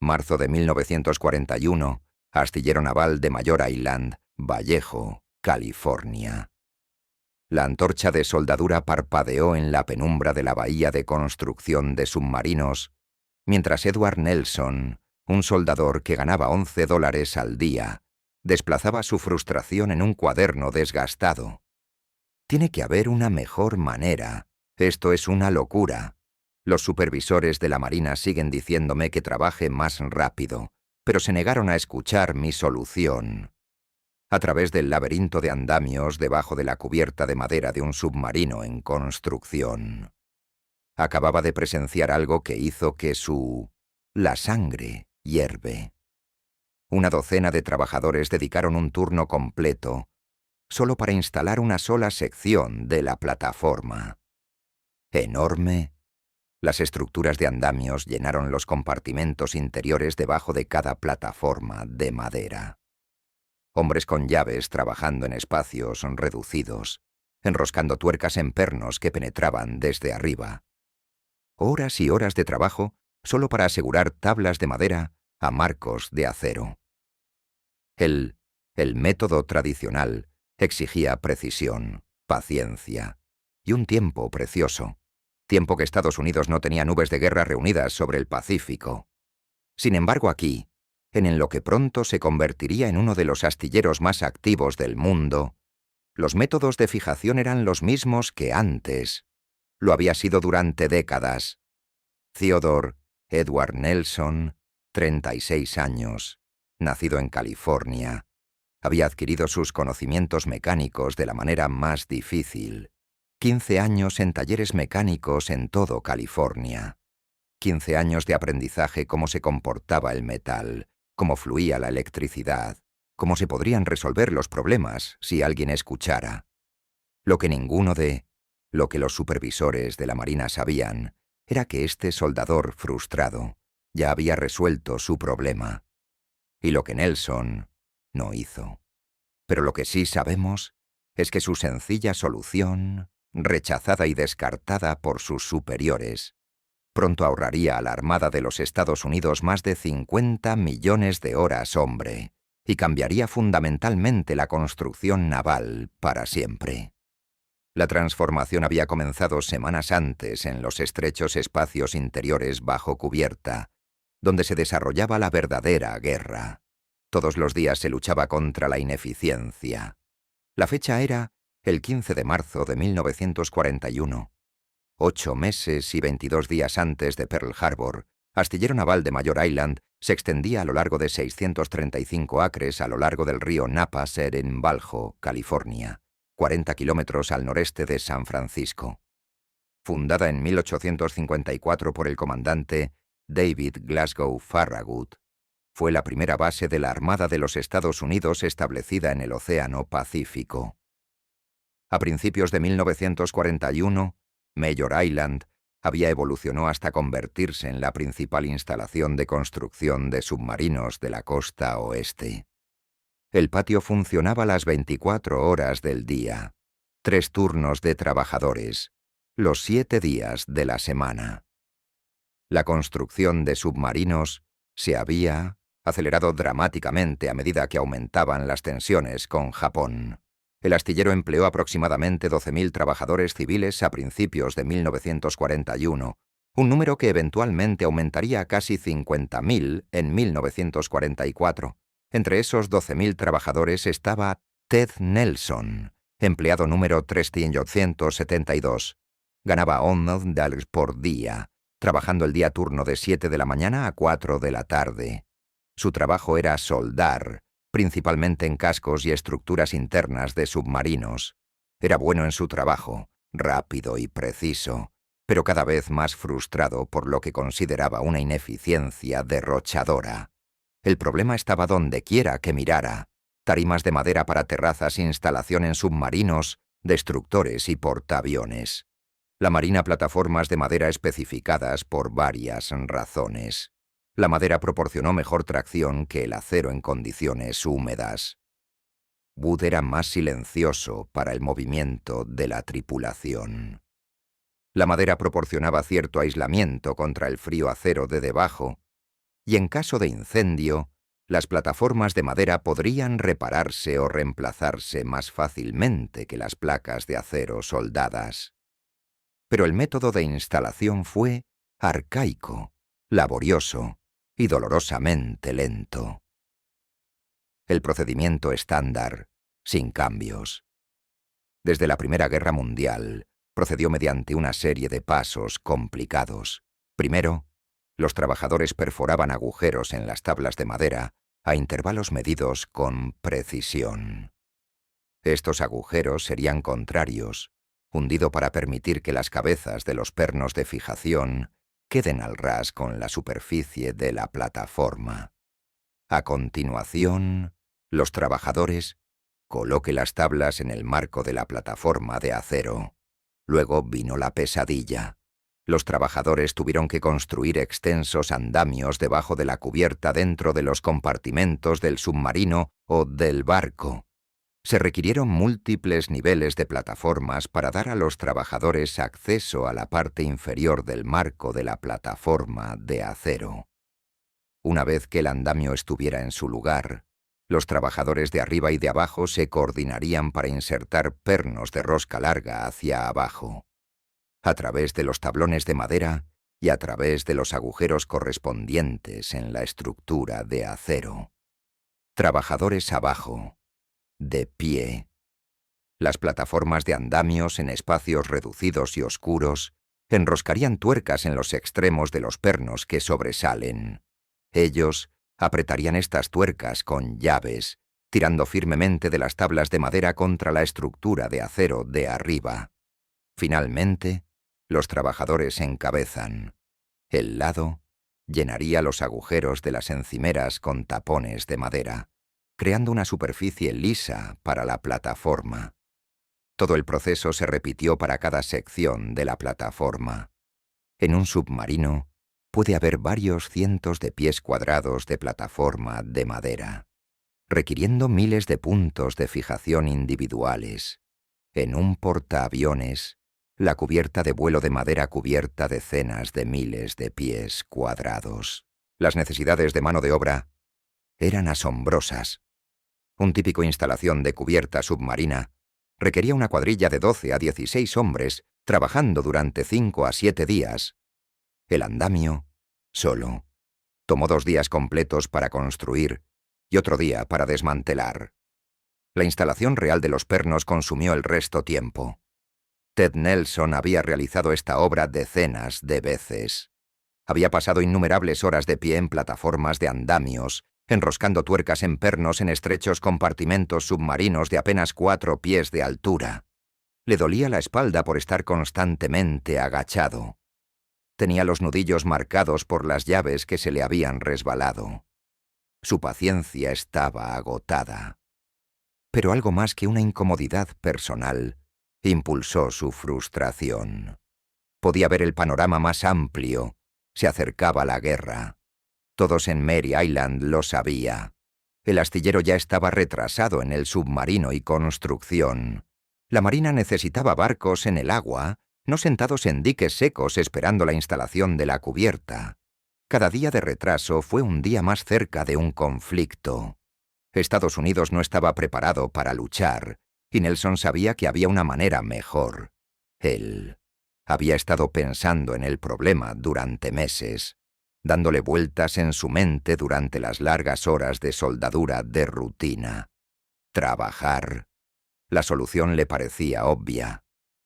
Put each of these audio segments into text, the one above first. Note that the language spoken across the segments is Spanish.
Marzo de 1941, astillero naval de Mayor Island, Vallejo, California. La antorcha de soldadura parpadeó en la penumbra de la bahía de construcción de submarinos, mientras Edward Nelson, un soldador que ganaba $11 al día, desplazaba su frustración en un cuaderno desgastado. Tiene que haber una mejor manera. Esto es una locura. Los supervisores de la Marina siguen diciéndome que trabaje más rápido, pero se negaron a escuchar mi solución. A través del laberinto de andamios debajo de la cubierta de madera de un submarino en construcción. Acababa de presenciar algo que hizo que la sangre hierve. Una docena de trabajadores dedicaron un turno completo solo para instalar una sola sección de la plataforma. Enorme. Las estructuras de andamios llenaron los compartimentos interiores debajo de cada plataforma de madera. Hombres con llaves trabajando en espacios reducidos, enroscando tuercas en pernos que penetraban desde arriba. Horas y horas de trabajo solo para asegurar tablas de madera a marcos de acero. El método tradicional exigía precisión, paciencia y un tiempo precioso. Tiempo que Estados Unidos no tenía nubes de guerra reunidas sobre el Pacífico. Sin embargo, aquí, en lo que pronto se convertiría en uno de los astilleros más activos del mundo, los métodos de fijación eran los mismos que antes. Lo había sido durante décadas. Theodore Edward Nelson, 36 años, nacido en California, había adquirido sus conocimientos mecánicos de la manera más difícil. 15 años en talleres mecánicos en todo California. 15 años de aprendizaje cómo se comportaba el metal, cómo fluía la electricidad, cómo se podrían resolver los problemas si alguien escuchara. Lo que los supervisores de la Marina sabían era que este soldador frustrado ya había resuelto su problema. Y lo que Nelson no hizo. Pero lo que sí sabemos es que su sencilla solución, rechazada y descartada por sus superiores, pronto ahorraría a la Armada de los Estados Unidos más de 50 millones de horas hombre y cambiaría fundamentalmente la construcción naval para siempre. La transformación había comenzado semanas antes en los estrechos espacios interiores bajo cubierta, donde se desarrollaba la verdadera guerra. Todos los días se luchaba contra la ineficiencia. La fecha era el 15 de marzo de 1941. 8 meses y 22 días antes de Pearl Harbor, astillero naval de Mayor Island se extendía a lo largo de 635 acres a lo largo del río Napasser en Valjo, California, 40 kilómetros al noreste de San Francisco. Fundada en 1854 por el comandante David Glasgow Farragut, fue la primera base de la Armada de los Estados Unidos establecida en el Océano Pacífico. A principios de 1941, Mayor Island había evolucionado hasta convertirse en la principal instalación de construcción de submarinos de la costa oeste. El patio funcionaba las 24 horas del día, 3 turnos de trabajadores, los 7 días de la semana. La construcción de submarinos se había acelerado dramáticamente a medida que aumentaban las tensiones con Japón. El astillero empleó aproximadamente 12.000 trabajadores civiles a principios de 1941, un número que eventualmente aumentaría a casi 50.000 en 1944. Entre esos 12.000 trabajadores estaba Ted Nelson, empleado número 372. Ganaba $11 por día, trabajando el día turno de 7 de la mañana a 4 de la tarde. Su trabajo era soldar, principalmente en cascos y estructuras internas de submarinos. Era bueno en su trabajo, rápido y preciso, pero cada vez más frustrado por lo que consideraba una ineficiencia derrochadora. El problema estaba donde quiera que mirara: tarimas de madera para terrazas, instalación en submarinos, destructores y portaaviones. La Marina plataformas de madera especificadas por varias razones. La madera proporcionó mejor tracción que el acero en condiciones húmedas. Wood era más silencioso para el movimiento de la tripulación. La madera proporcionaba cierto aislamiento contra el frío acero de debajo, y en caso de incendio, las plataformas de madera podrían repararse o reemplazarse más fácilmente que las placas de acero soldadas. Pero el método de instalación fue arcaico, laborioso y dolorosamente lento. El procedimiento estándar, sin cambios. Desde la Primera Guerra Mundial, procedió mediante una serie de pasos complicados. Primero, los trabajadores perforaban agujeros en las tablas de madera a intervalos medidos con precisión. Estos agujeros serían contrarios, hundido para permitir que las cabezas de los pernos de fijación queden al ras con la superficie de la plataforma. A continuación, los trabajadores coloque las tablas en el marco de la plataforma de acero. Luego vino la pesadilla. Los trabajadores tuvieron que construir extensos andamios debajo de la cubierta dentro de los compartimentos del submarino o del barco. Se requirieron múltiples niveles de plataformas para dar a los trabajadores acceso a la parte inferior del marco de la plataforma de acero. Una vez que el andamio estuviera en su lugar, los trabajadores de arriba y de abajo se coordinarían para insertar pernos de rosca larga hacia abajo, a través de los tablones de madera y a través de los agujeros correspondientes en la estructura de acero. Trabajadores abajo, de pie. Las plataformas de andamios en espacios reducidos y oscuros enroscarían tuercas en los extremos de los pernos que sobresalen. Ellos apretarían estas tuercas con llaves, tirando firmemente de las tablas de madera contra la estructura de acero de arriba. Finalmente, los trabajadores encabezan. El lado llenaría los agujeros de las encimeras con tapones de madera, creando una superficie lisa para la plataforma. Todo el proceso se repitió para cada sección de la plataforma. En un submarino puede haber varios cientos de pies cuadrados de plataforma de madera, requiriendo miles de puntos de fijación individuales. En un portaaviones, la cubierta de vuelo de madera cubierta decenas de miles de pies cuadrados. Las necesidades de mano de obra eran asombrosas. Un típico instalación de cubierta submarina requería una cuadrilla de 12 a 16 hombres trabajando durante 5 a 7 días. El andamio, solo, tomó 2 días completos para construir y otro día para desmantelar. La instalación real de los pernos consumió el resto tiempo. Ted Nelson había realizado esta obra decenas de veces. Había pasado innumerables horas de pie en plataformas de andamios, enroscando tuercas en pernos en estrechos compartimentos submarinos de apenas 4 pies de altura. Le dolía la espalda por estar constantemente agachado. Tenía los nudillos marcados por las llaves que se le habían resbalado. Su paciencia estaba agotada. Pero algo más que una incomodidad personal impulsó su frustración. Podía ver el panorama más amplio. Se acercaba la guerra. Todos en Mary Island lo sabía. El astillero ya estaba retrasado en el submarino y construcción. La marina necesitaba barcos en el agua, no sentados en diques secos esperando la instalación de la cubierta. Cada día de retraso fue un día más cerca de un conflicto. Estados Unidos no estaba preparado para luchar, y Nelson sabía que había una manera mejor. Él había estado pensando en el problema durante meses, dándole vueltas en su mente durante las largas horas de soldadura de rutina. Trabajar. La solución le parecía obvia.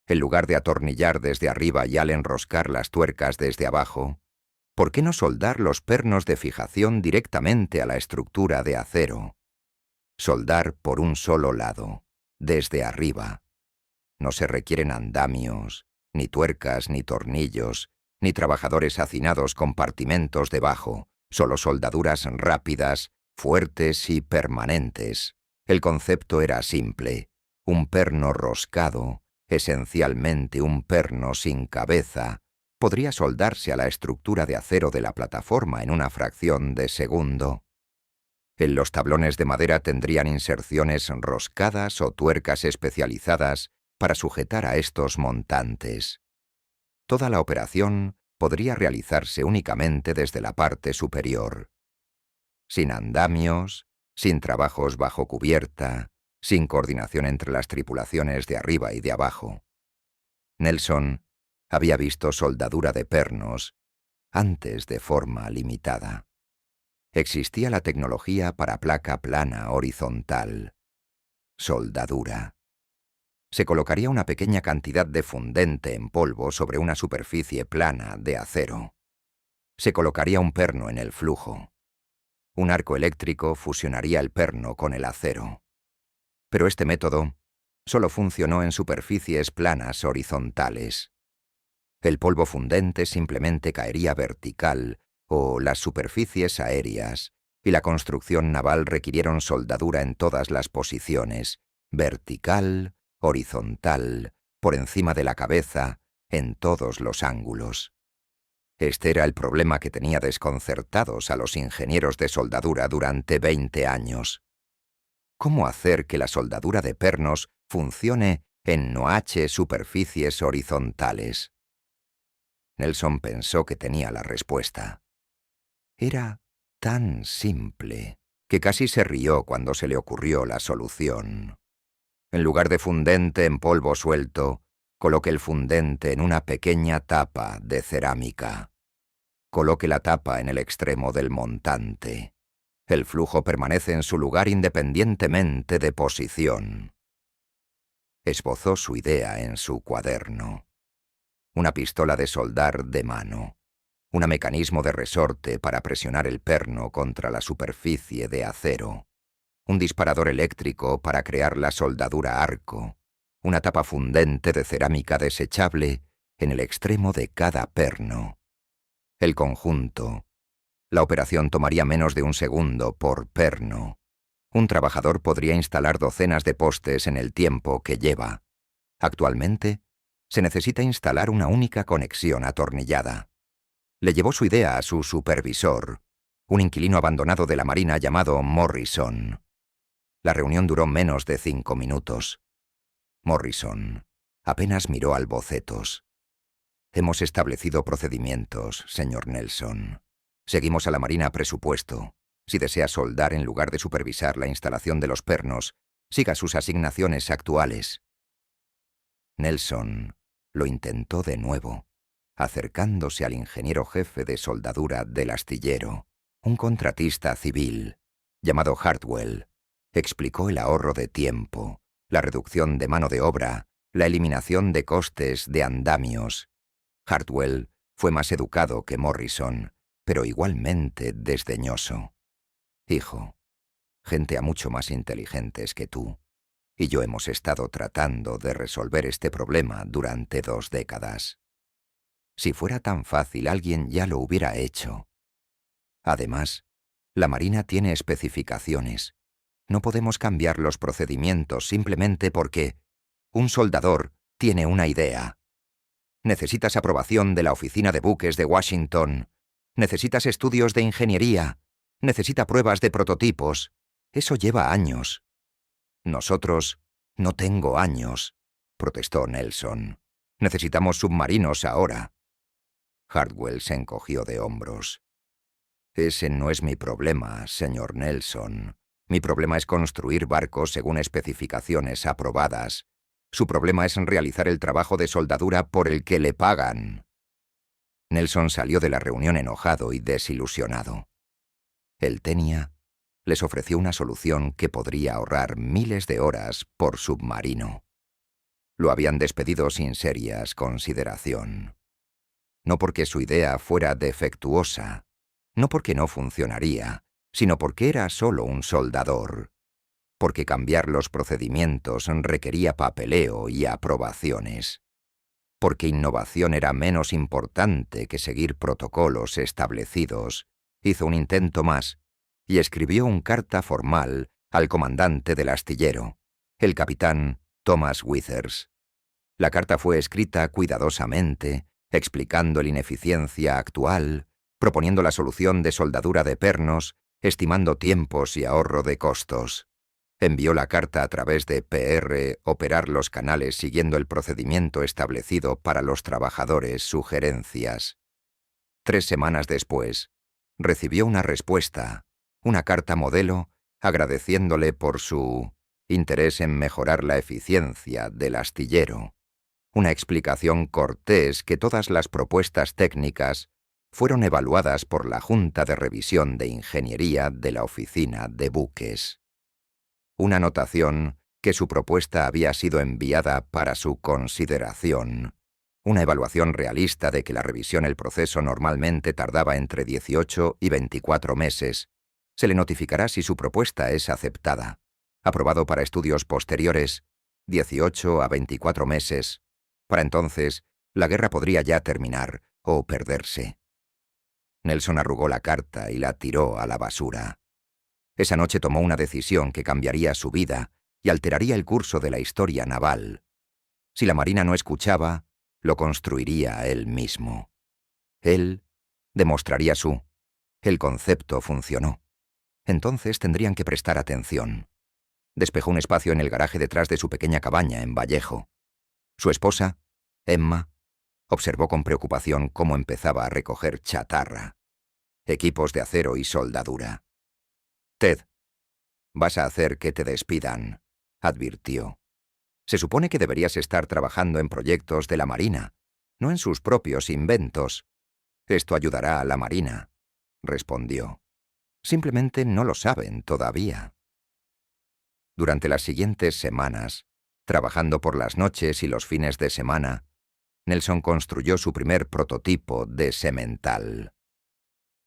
En lugar de atornillar desde arriba y al enroscar las tuercas desde abajo, ¿por qué no soldar los pernos de fijación directamente a la estructura de acero? Soldar por un solo lado, desde arriba. No se requieren andamios, ni tuercas, ni tornillos, ni trabajadores hacinados compartimentos debajo, solo soldaduras rápidas, fuertes y permanentes. El concepto era simple: un perno roscado, esencialmente un perno sin cabeza, podría soldarse a la estructura de acero de la plataforma en una fracción de segundo. En los tablones de madera tendrían inserciones roscadas o tuercas especializadas para sujetar a estos montantes. Toda la operación podría realizarse únicamente desde la parte superior. sin andamios, sin trabajos bajo cubierta, sin coordinación entre las tripulaciones de arriba y de abajo. Nelson había visto soldadura de pernos antes de forma limitada. Existía la tecnología para placa plana horizontal. Soldadura. Se colocaría una pequeña cantidad de fundente en polvo sobre una superficie plana de acero. Se colocaría un perno en el flujo. Un arco eléctrico fusionaría el perno con el acero. Pero este método solo funcionó en superficies planas horizontales. El polvo fundente simplemente caería vertical o las superficies aéreas, y la construcción naval requirieron soldadura en todas las posiciones, vertical, horizontal, por encima de la cabeza, en todos los ángulos. Este era el problema que tenía desconcertados a los ingenieros de soldadura durante 20 años. ¿Cómo hacer que la soldadura de pernos funcione en noache superficies horizontales? Nelson pensó que tenía la respuesta. Era tan simple que casi se rió cuando se le ocurrió la solución. En lugar de fundente en polvo suelto, coloque el fundente en una pequeña tapa de cerámica. Coloque la tapa en el extremo del montante. El flujo permanece en su lugar independientemente de posición. Esbozó su idea en su cuaderno. Una pistola de soldar de mano. Un mecanismo de resorte para presionar el perno contra la superficie de acero. Un disparador eléctrico para crear la soldadura arco. Una tapa fundente de cerámica desechable en el extremo de cada perno. El conjunto. La operación tomaría menos de un segundo por perno. Un trabajador podría instalar docenas de postes en el tiempo que lleva. Actualmente, se necesita instalar una única conexión atornillada. Le llevó su idea a su supervisor, un inquilino abandonado de la Marina llamado Morrison. La reunión duró menos de 5 minutos. Morrison apenas miró al bocetos. Hemos establecido procedimientos, señor Nelson. Seguimos a la Marina a presupuesto. Si desea soldar en lugar de supervisar la instalación de los pernos, siga sus asignaciones actuales. Nelson lo intentó de nuevo, acercándose al ingeniero jefe de soldadura del astillero, un contratista civil, llamado Hartwell. Explicó el ahorro de tiempo, la reducción de mano de obra, la eliminación de costes de andamios. Hartwell fue más educado que Morrison, pero igualmente desdeñoso. Hijo, gente a mucho más inteligentes que tú, y yo hemos estado tratando de resolver este problema durante 2 décadas. Si fuera tan fácil, alguien ya lo hubiera hecho. Además, la Marina tiene especificaciones. No podemos cambiar los procedimientos simplemente porque un soldador tiene una idea. Necesitas aprobación de la Oficina de Buques de Washington. Necesitas estudios de ingeniería. Necesita pruebas de prototipos. Eso lleva años. Nosotros no tengo años, protestó Nelson. Necesitamos submarinos ahora. Hartwell se encogió de hombros. Ese no es mi problema, señor Nelson. Mi problema es construir barcos según especificaciones aprobadas. Su problema es realizar el trabajo de soldadura por el que le pagan. Nelson salió de la reunión enojado y desilusionado. El Tenia les ofreció una solución que podría ahorrar miles de horas por submarino. Lo habían despedido sin serias consideración. No porque su idea fuera defectuosa, no porque no funcionaría, sino porque era solo un soldador, porque cambiar los procedimientos requería papeleo y aprobaciones, porque innovación era menos importante que seguir protocolos establecidos. Hizo un intento más y escribió una carta formal al comandante del astillero, el capitán Thomas Withers. La carta fue escrita cuidadosamente, explicando la ineficiencia actual, proponiendo la solución de soldadura de pernos, estimando tiempos y ahorro de costos. Envió la carta a través de PR operar los canales siguiendo el procedimiento establecido para los trabajadores sugerencias. 3 semanas después, recibió una respuesta, una carta modelo agradeciéndole por su interés en mejorar la eficiencia del astillero, una explicación cortés que todas las propuestas técnicas fueron evaluadas por la Junta de Revisión de Ingeniería de la Oficina de Buques, una anotación que su propuesta había sido enviada para su consideración, una evaluación realista de que la revisión el proceso normalmente tardaba entre 18 y 24 meses. Se le notificará si su propuesta es aceptada. Aprobado para estudios posteriores, 18 a 24 meses. Para entonces, la guerra podría ya terminar o perderse. Nelson arrugó la carta y la tiró a la basura. Esa noche tomó una decisión que cambiaría su vida y alteraría el curso de la historia naval. Si la Marina no escuchaba, lo construiría él mismo. Él demostraría su... El concepto funcionó. Entonces tendrían que prestar atención. Despejó un espacio en el garaje detrás de su pequeña cabaña en Vallejo. Su esposa, Emma, observó con preocupación cómo empezaba a recoger chatarra, equipos de acero y soldadura. «Ted, vas a hacer que te despidan», advirtió. «Se supone que deberías estar trabajando en proyectos de la Marina, no en sus propios inventos. Esto ayudará a la Marina», respondió. «Simplemente no lo saben todavía». Durante las siguientes semanas, trabajando por las noches y los fines de semana, Nelson construyó su primer prototipo de semental.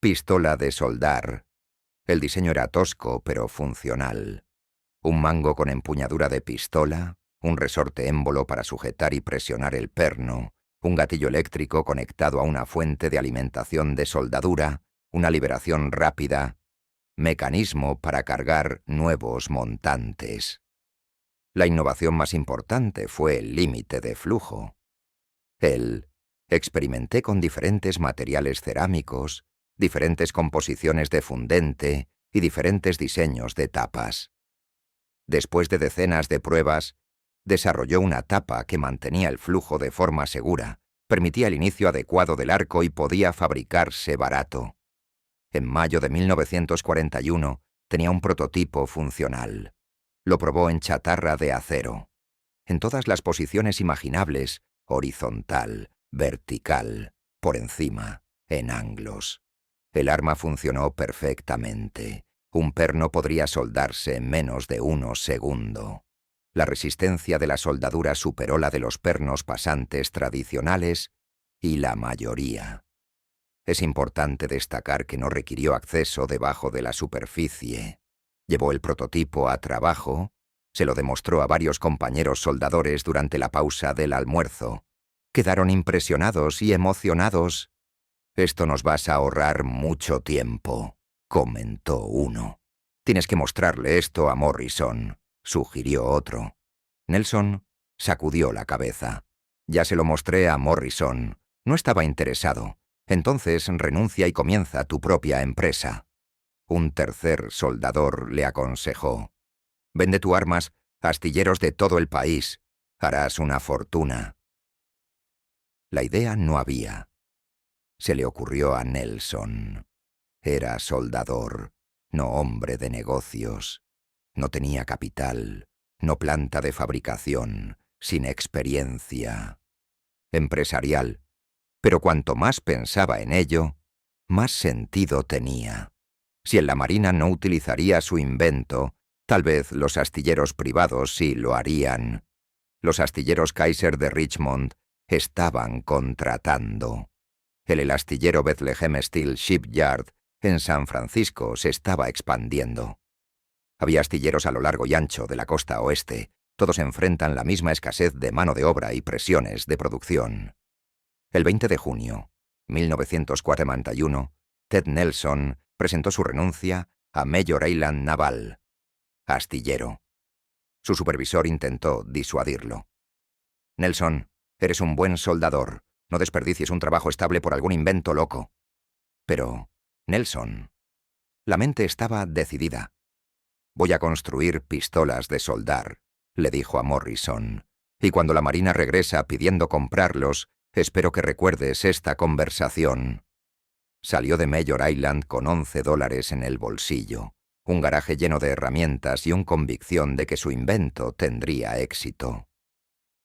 Pistola de soldar. El diseño era tosco pero funcional. Un mango con empuñadura de pistola, un resorte émbolo para sujetar y presionar el perno, un gatillo eléctrico conectado a una fuente de alimentación de soldadura, una liberación rápida, mecanismo para cargar nuevos montantes. La innovación más importante fue el límite de flujo. Experimenté con diferentes materiales cerámicos, diferentes composiciones de fundente y diferentes diseños de tapas. Después de decenas de pruebas, desarrolló una tapa que mantenía el flujo de forma segura, permitía el inicio adecuado del arco y podía fabricarse barato. En mayo de 1941 tenía un prototipo funcional. Lo probó en chatarra de acero, en todas las posiciones imaginables, horizontal, vertical, por encima, en ángulos. El arma funcionó perfectamente. Un perno podría soldarse en menos de 1 segundo. La resistencia de la soldadura superó la de los pernos pasantes tradicionales y la mayoría. Es importante destacar que no requirió acceso debajo de la superficie. Llevó el prototipo a trabajo, se lo demostró a varios compañeros soldadores durante la pausa del almuerzo. Quedaron impresionados y emocionados. «Esto nos vas a ahorrar mucho tiempo», comentó uno. «Tienes que mostrarle esto a Morrison», sugirió otro. Nelson sacudió la cabeza. «Ya se lo mostré a Morrison. No estaba interesado. Entonces renuncia y comienza tu propia empresa». Un tercer soldador le aconsejó: «Vende tu armas a astilleros de todo el país. Harás una fortuna». La idea no había. Se le ocurrió a Nelson. Era soldador, no hombre de negocios. No tenía capital, no planta de fabricación, sin experiencia empresarial. Pero cuanto más pensaba en ello, más sentido tenía. Si en la Marina no utilizaría su invento, tal vez los astilleros privados sí lo harían. Los astilleros Kaiser de Richmond estaban contratando. El astillero Bethlehem Steel Shipyard en San Francisco se estaba expandiendo. Había astilleros a lo largo y ancho de la costa oeste. Todos enfrentan la misma escasez de mano de obra y presiones de producción. El 20 de junio de 1941, Ted Nelson presentó su renuncia a Major Island Naval, astillero. Su supervisor intentó disuadirlo. «Nelson, eres un buen soldador. No desperdicies un trabajo estable por algún invento loco». Pero, Nelson, la mente estaba decidida. «Voy a construir pistolas de soldar», le dijo a Morrison. «Y cuando la Marina regresa pidiendo comprarlos, espero que recuerdes esta conversación». Salió de Major Island con $11 en el bolsillo, un garaje lleno de herramientas y una convicción de que su invento tendría éxito.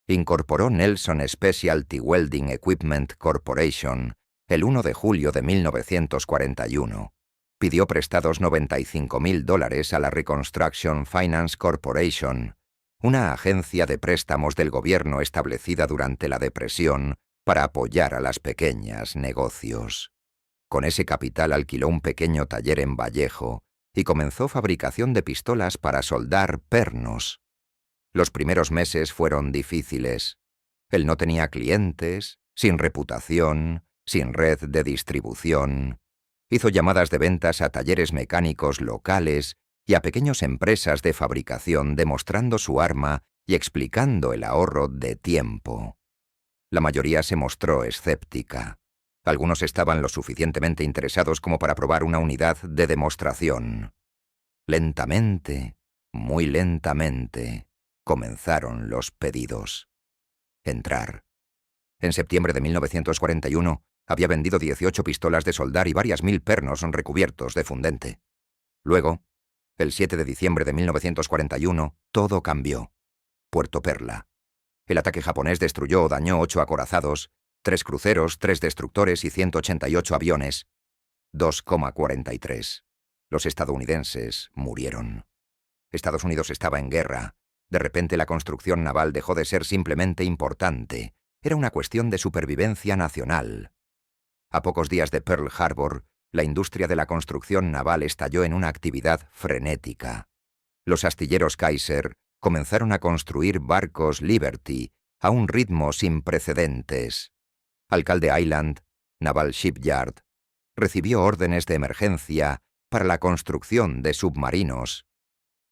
Incorporó Nelson Specialty Welding Equipment Corporation el 1 de julio de 1941. Pidió prestados $95,000 a la Reconstruction Finance Corporation, una agencia de préstamos del gobierno establecida durante la Depresión para apoyar a las pequeñas negocios. Con ese capital alquiló un pequeño taller en Vallejo y comenzó fabricación de pistolas para soldar pernos. Los primeros meses fueron difíciles. Él no tenía clientes, sin reputación, sin red de distribución. Hizo llamadas de ventas a talleres mecánicos locales y a pequeñas empresas de fabricación demostrando su arma y explicando el ahorro de tiempo. La mayoría se mostró escéptica. Algunos estaban lo suficientemente interesados como para probar una unidad de demostración. Lentamente, muy lentamente, comenzaron los pedidos. Entrar. En septiembre de 1941 había vendido 18 pistolas de soldar y varias mil pernos recubiertos de fundente. Luego, el 7 de diciembre de 1941, todo cambió. Puerto Perla. El ataque japonés destruyó o dañó 8 acorazados, 3 cruceros, 3 destructores y 188 aviones. 2,43. Los estadounidenses murieron. Estados Unidos estaba en guerra. De repente la construcción naval dejó de ser simplemente importante. Era una cuestión de supervivencia nacional. A pocos días de Pearl Harbor, la industria de la construcción naval estalló en una actividad frenética. Los astilleros Kaiser comenzaron a construir barcos Liberty a un ritmo sin precedentes. Alcalde Island, Naval Shipyard, recibió órdenes de emergencia para la construcción de submarinos.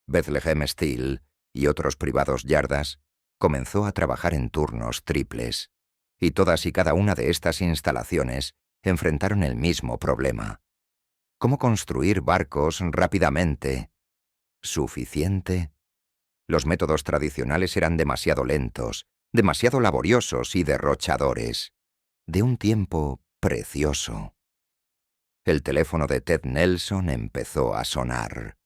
Bethlehem Steel y otros privados yardas comenzó a trabajar en turnos triples, y todas y cada una de estas instalaciones enfrentaron el mismo problema. ¿Cómo construir barcos rápidamente? ¿Suficiente? Los métodos tradicionales eran demasiado lentos, demasiado laboriosos y derrochadores. De un tiempo precioso. El teléfono de Ted Nelson empezó a sonar.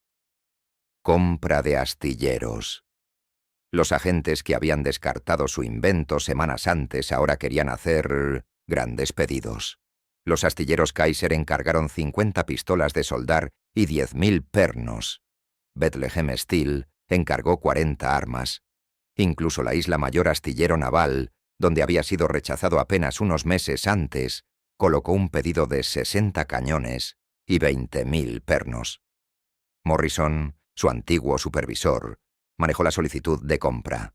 Compra de astilleros. Los agentes que habían descartado su invento semanas antes ahora querían hacer grandes pedidos. Los astilleros Kaiser encargaron 50 pistolas de soldar y 10,000 pernos. Bethlehem Steel encargó 40 armas. Incluso la Isla Mayor Astillero Naval, donde había sido rechazado apenas unos meses antes, colocó un pedido de 60 cañones y 20,000 pernos. Morrison, su antiguo supervisor, manejó la solicitud de compra.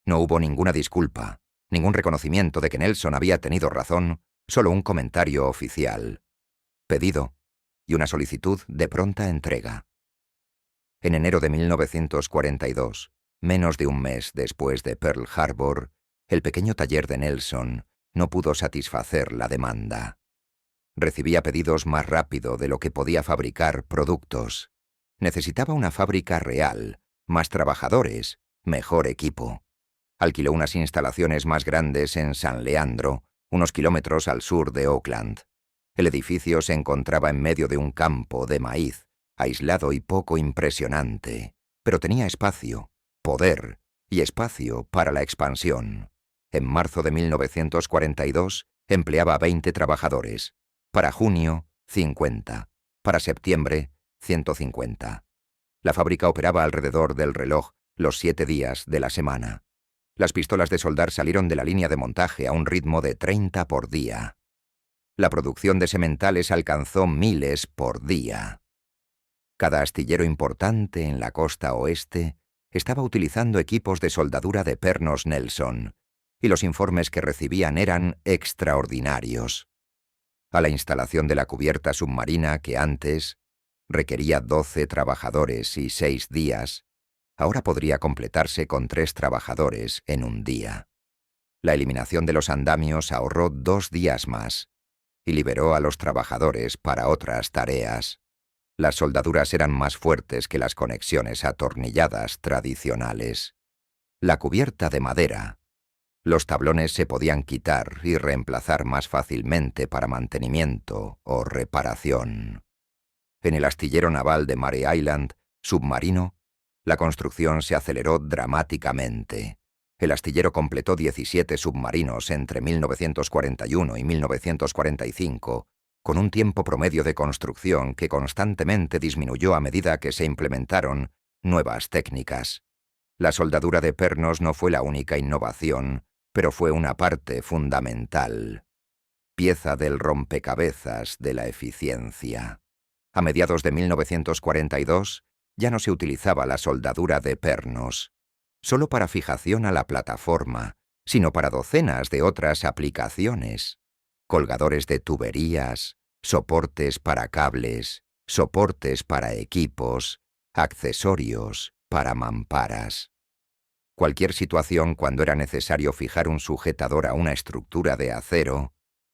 No hubo ninguna disculpa, ningún reconocimiento de que Nelson había tenido razón, solo un comentario oficial. Pedido y una solicitud de pronta entrega. En enero de 1942, menos de un mes después de Pearl Harbor, el pequeño taller de Nelson no pudo satisfacer la demanda. Recibía pedidos más rápido de lo que podía fabricar productos. Necesitaba una fábrica real, más trabajadores, mejor equipo. Alquiló unas instalaciones más grandes en San Leandro, unos kilómetros al sur de Oakland. El edificio se encontraba en medio de un campo de maíz, aislado y poco impresionante, pero tenía espacio, poder y espacio para la expansión. En marzo de 1942 empleaba 20 trabajadores. Para junio, 50. Para septiembre, 150. La fábrica operaba alrededor del reloj los 7 días de la semana. Las pistolas de soldar salieron de la línea de montaje a un ritmo de 30 por día. La producción de sementales alcanzó miles por día. Cada astillero importante en la costa oeste estaba utilizando equipos de soldadura de pernos Nelson, y los informes que recibían eran extraordinarios. A la instalación de la cubierta submarina que antes requería 12 trabajadores y 6 días, ahora podría completarse con 3 trabajadores en un día. La eliminación de los andamios ahorró 2 días más y liberó a los trabajadores para otras tareas. Las soldaduras eran más fuertes que las conexiones atornilladas tradicionales. La cubierta de madera Los tablones se podían quitar y reemplazar más fácilmente para mantenimiento o reparación. En el astillero naval de Mare Island, submarino, la construcción se aceleró dramáticamente. El astillero completó 17 submarinos entre 1941 y 1945, con un tiempo promedio de construcción que constantemente disminuyó a medida que se implementaron nuevas técnicas. La soldadura de pernos no fue la única innovación, pero fue una parte fundamental, pieza del rompecabezas de la eficiencia. A mediados de 1942 ya no se utilizaba la soldadura de pernos, solo para fijación a la plataforma, sino para docenas de otras aplicaciones. Colgadores de tuberías, soportes para cables, soportes para equipos, accesorios para mamparas. Cualquier situación cuando era necesario fijar un sujetador a una estructura de acero,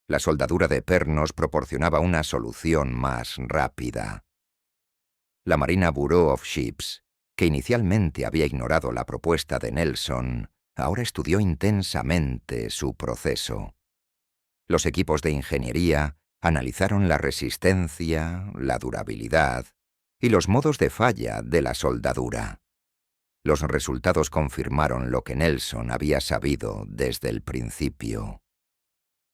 la soldadura de pernos proporcionaba una solución más rápida. La Marina Bureau of Ships, que inicialmente había ignorado la propuesta de Nelson, ahora estudió intensamente su proceso. Los equipos de ingeniería analizaron la resistencia, la durabilidad y los modos de falla de la soldadura. Los resultados confirmaron lo que Nelson había sabido desde el principio.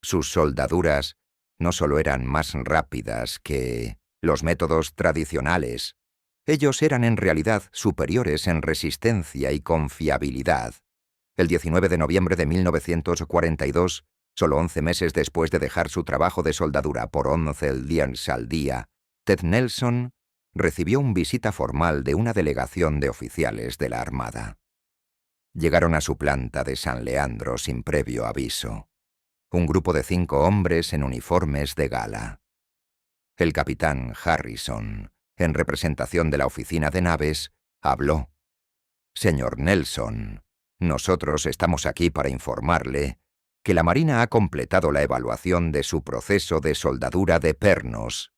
Sus soldaduras no solo eran más rápidas que los métodos tradicionales, ellos eran en realidad superiores en resistencia y confiabilidad. El 19 de noviembre de 1942, solo 11 meses después de dejar su trabajo de soldadura por 11 días al día, Ted Nelson recibió una visita formal de una delegación de oficiales de la Armada. Llegaron a su planta de San Leandro sin previo aviso. Un grupo de 5 hombres en uniformes de gala. El capitán Harrison, en representación de la oficina de naves, habló. «Señor Nelson, nosotros estamos aquí para informarle que la Marina ha completado la evaluación de su proceso de soldadura de pernos.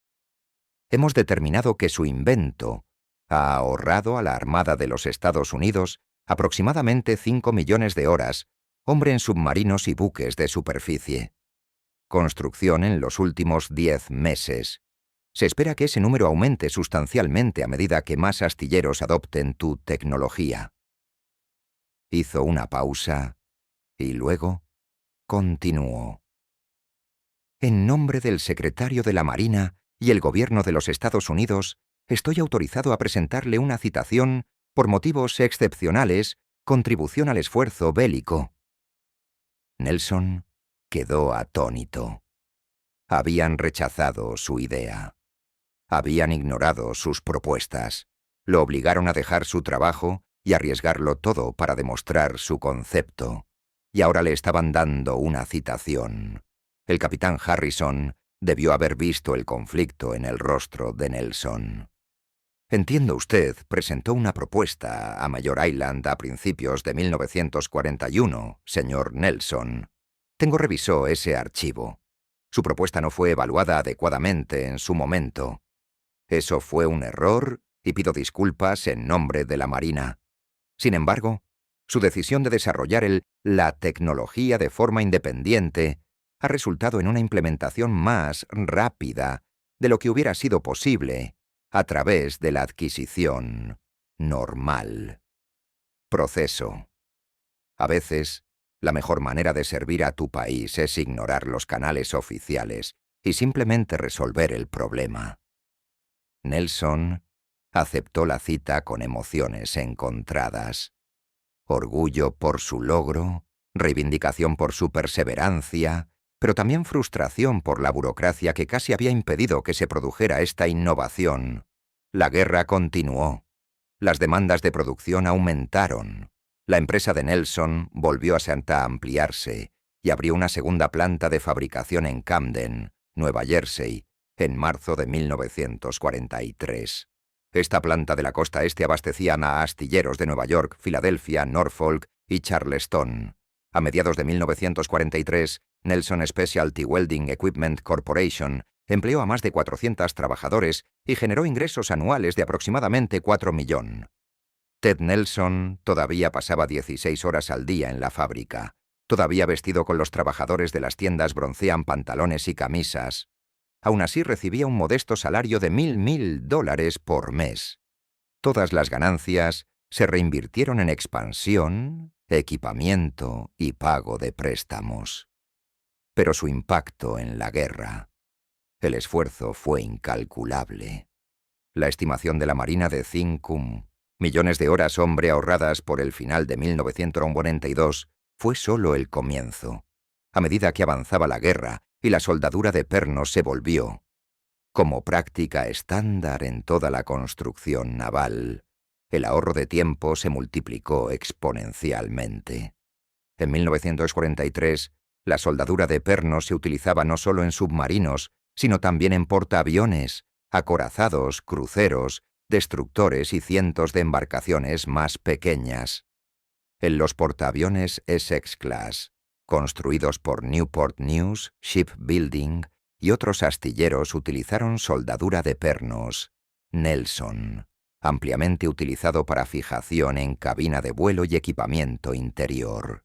Hemos determinado que su invento ha ahorrado a la Armada de los Estados Unidos aproximadamente 5 millones de horas, hombre en submarinos y buques de superficie. Construcción en los últimos 10 meses. Se espera que ese número aumente sustancialmente a medida que más astilleros adopten tu tecnología». Hizo una pausa y luego continuó. «En nombre del secretario de la Marina y el Gobierno de los Estados Unidos, estoy autorizado a presentarle una citación por motivos excepcionales, contribución al esfuerzo bélico». Nelson quedó atónito. Habían rechazado su idea. Habían ignorado sus propuestas. Lo obligaron a dejar su trabajo y arriesgarlo todo para demostrar su concepto. Y ahora le estaban dando una citación. El capitán Harrison debió haber visto el conflicto en el rostro de Nelson. «Entiendo usted presentó una propuesta a Mayor Island a principios de 1941, señor Nelson. Revisó ese archivo. Su propuesta no fue evaluada adecuadamente en su momento. Eso fue un error y pido disculpas en nombre de la Marina. Sin embargo, su decisión de desarrollar la tecnología de forma independiente ha resultado en una implementación más rápida de lo que hubiera sido posible a través de la adquisición normal. Proceso. A veces, la mejor manera de servir a tu país es ignorar los canales oficiales y simplemente resolver el problema». Nelson aceptó la cita con emociones encontradas. Orgullo por su logro, reivindicación por su perseverancia, pero también frustración por la burocracia que casi había impedido que se produjera esta innovación. La guerra continuó. Las demandas de producción aumentaron. La empresa de Nelson volvió a ampliarse y abrió una segunda planta de fabricación en Camden, Nueva Jersey, en marzo de 1943. Esta planta de la costa este abastecía a astilleros de Nueva York, Filadelfia, Norfolk y Charleston. A mediados de 1943, Nelson Specialty Welding Equipment Corporation empleó a más de 400 trabajadores y generó ingresos anuales de aproximadamente 4 millones. Ted Nelson todavía pasaba 16 horas al día en la fábrica. Todavía vestido con los trabajadores de las tiendas broncean pantalones y camisas. Aún así recibía un modesto salario de $1.000 por mes. Todas las ganancias se reinvirtieron en expansión, equipamiento y pago de préstamos. Pero su impacto en la guerra. El esfuerzo fue incalculable. La estimación de la Marina de Cinquem, millones de horas hombre ahorradas por el final de 1942, fue solo el comienzo. A medida que avanzaba la guerra y la soldadura de pernos se volvió, como práctica estándar en toda la construcción naval, el ahorro de tiempo se multiplicó exponencialmente. En 1943, la soldadura de pernos se utilizaba no solo en submarinos, sino también en portaaviones, acorazados, cruceros, destructores y cientos de embarcaciones más pequeñas. En los portaaviones Essex Class, construidos por Newport News Shipbuilding y otros astilleros, utilizaron soldadura de pernos Nelson, ampliamente utilizado para fijación en cabina de vuelo y equipamiento interior.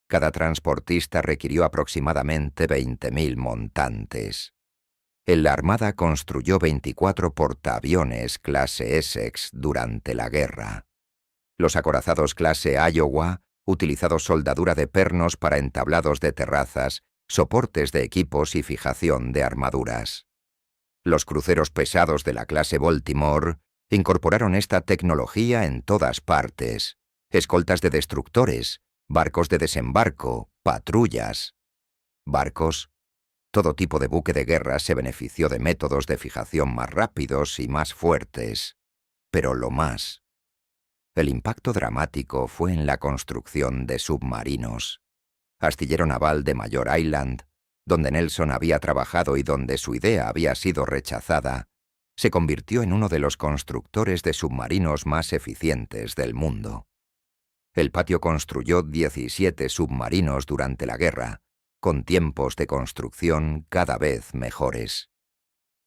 Cada transportista requirió aproximadamente 20.000 montantes. La Armada construyó 24 portaaviones clase Essex durante la guerra. Los acorazados clase Iowa, utilizados soldadura de pernos para entablados de terrazas, soportes de equipos y fijación de armaduras. Los cruceros pesados de la clase Baltimore incorporaron esta tecnología en todas partes: escoltas de destructores, barcos de desembarco, patrullas. Barcos. Todo tipo de buque de guerra se benefició de métodos de fijación más rápidos y más fuertes. Pero lo más. El impacto dramático fue en la construcción de submarinos. Astillero naval de Mayor Island, donde Nelson había trabajado y donde su idea había sido rechazada, se convirtió en uno de los constructores de submarinos más eficientes del mundo. El patio construyó 17 submarinos durante la guerra, con tiempos de construcción cada vez mejores.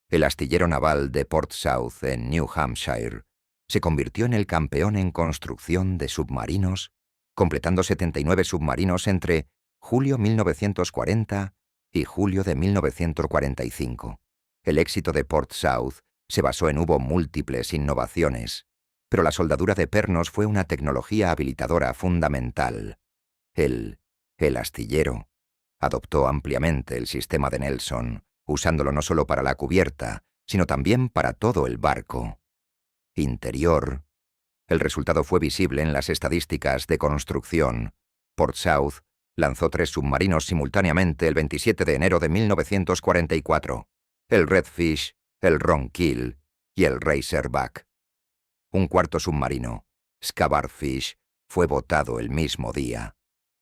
El astillero naval de Port South en New Hampshire se convirtió en el campeón en construcción de submarinos, completando 79 submarinos entre julio 1940 y julio de 1945. El éxito de Port South se basó en múltiples innovaciones, pero la soldadura de pernos fue una tecnología habilitadora fundamental. El astillero adoptó ampliamente el sistema de Nelson, usándolo no solo para la cubierta, sino también para todo el barco. Interior. El resultado fue visible en las estadísticas de construcción. Port South lanzó 3 submarinos simultáneamente el 27 de enero de 1944, el Redfish, el Ronquil y el Razorback. Un cuarto submarino, Scabbardfish, fue botado el mismo día.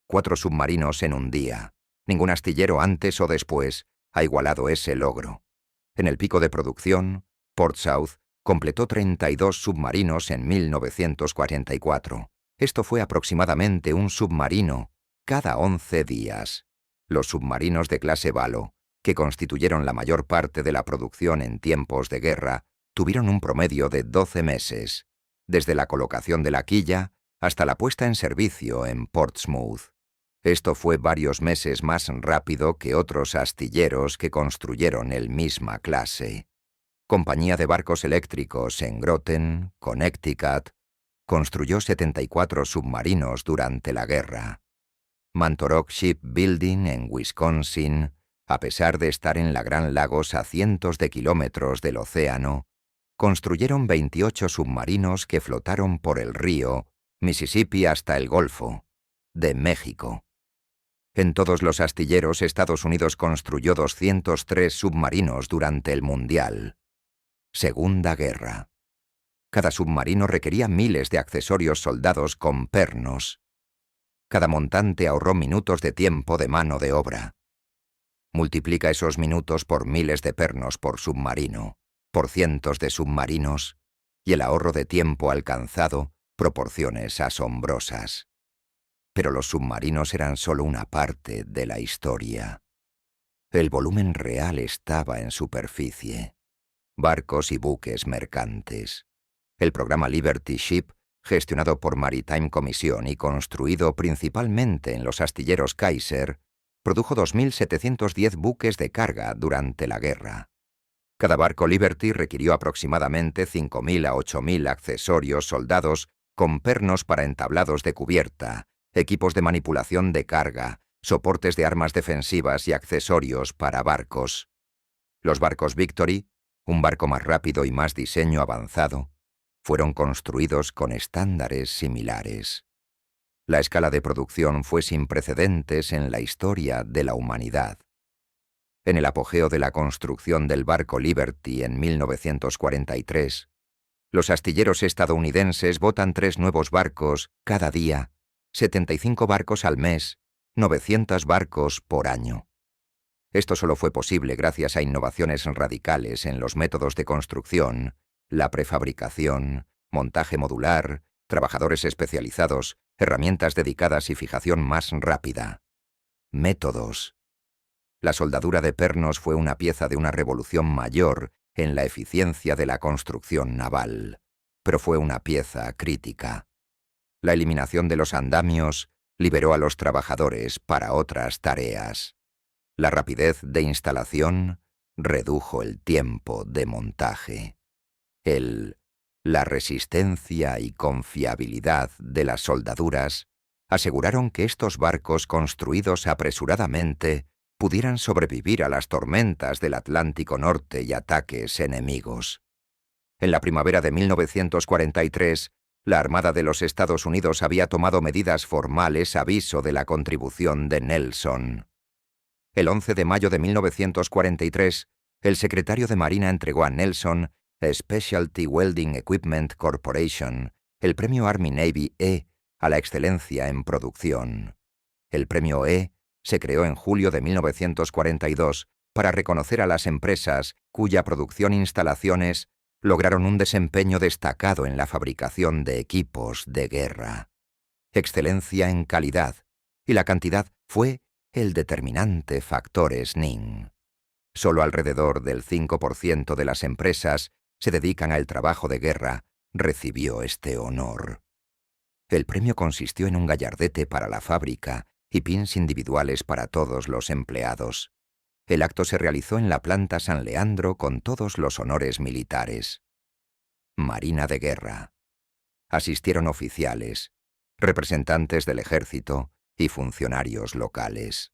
4 submarinos en un día. Ningún astillero antes o después ha igualado ese logro. En el pico de producción, Port South completó 32 submarinos en 1944. Esto fue aproximadamente un submarino cada 11 días. Los submarinos de clase Valo, que constituyeron la mayor parte de la producción en tiempos de guerra, tuvieron un promedio de 12 meses, desde la colocación de la quilla hasta la puesta en servicio en Portsmouth. Esto fue varios meses más rápido que otros astilleros que construyeron el misma clase. Compañía de Barcos Eléctricos en Groton, Connecticut, construyó 74 submarinos durante la guerra. Mantorok Shipbuilding en Wisconsin, a pesar de estar en la Gran Lagos a cientos de kilómetros del océano, construyeron 28 submarinos que flotaron por el río Mississippi hasta el Golfo de México. En todos los astilleros, Estados Unidos construyó 203 submarinos durante el Mundial. Segunda Guerra. Cada submarino requería miles de accesorios soldados con pernos. Cada montante ahorró minutos de tiempo de mano de obra. Multiplica esos minutos por miles de pernos por submarino, por cientos de submarinos, y el ahorro de tiempo alcanzado, proporciones asombrosas. Pero los submarinos eran solo una parte de la historia. El volumen real estaba en superficie. Barcos y buques mercantes. El programa Liberty Ship gestionado por Maritime Commission y construido principalmente en los astilleros Kaiser, produjo 2.710 buques de carga durante la guerra. Cada barco Liberty requirió aproximadamente 5.000 a 8.000 accesorios soldados con pernos para entablados de cubierta, equipos de manipulación de carga, soportes de armas defensivas y accesorios para barcos. Los barcos Victory, un barco más rápido y más diseño avanzado, fueron construidos con estándares similares. La escala de producción fue sin precedentes en la historia de la humanidad. En el apogeo de la construcción del barco Liberty en 1943, los astilleros estadounidenses botan 3 nuevos barcos cada día, 75 barcos al mes, 900 barcos por año. Esto solo fue posible gracias a innovaciones radicales en los métodos de construcción, la prefabricación, montaje modular, trabajadores especializados, herramientas dedicadas y fijación más rápida. Métodos. La soldadura de pernos fue una pieza de una revolución mayor en la eficiencia de la construcción naval, pero fue una pieza crítica. La eliminación de los andamios liberó a los trabajadores para otras tareas. La rapidez de instalación redujo el tiempo de montaje. La resistencia y confiabilidad de las soldaduras aseguraron que estos barcos construidos apresuradamente pudieran sobrevivir a las tormentas del Atlántico Norte y ataques enemigos. En la primavera de 1943, la Armada de los Estados Unidos había tomado medidas formales a aviso de la contribución de Nelson. El 11 de mayo de 1943, el secretario de Marina entregó a Nelson Specialty Welding Equipment Corporation, el premio Army-Navy E a la excelencia en producción. El premio E se creó en julio de 1942 para reconocer a las empresas cuya producción e instalaciones lograron un desempeño destacado en la fabricación de equipos de guerra. Excelencia en calidad, y la cantidad fue el determinante factor SNIN. Solo alrededor del 5% de las empresas se dedican al trabajo de guerra recibió este honor. El premio consistió en un gallardete para la fábrica y pins individuales para todos los empleados. El acto se realizó en la planta San Leandro con todos los honores militares. Marina de guerra. Asistieron oficiales, representantes del ejército y funcionarios locales.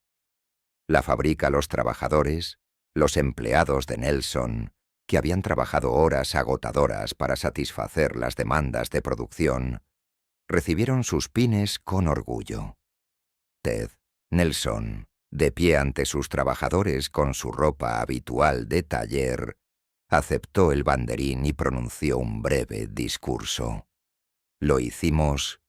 La fábrica, los trabajadores, los empleados de Nelson, que habían trabajado horas agotadoras para satisfacer las demandas de producción, recibieron sus pines con orgullo. Ted Nelson, de pie ante sus trabajadores con su ropa habitual de taller, aceptó el banderín y pronunció un breve discurso. Lo hicimos.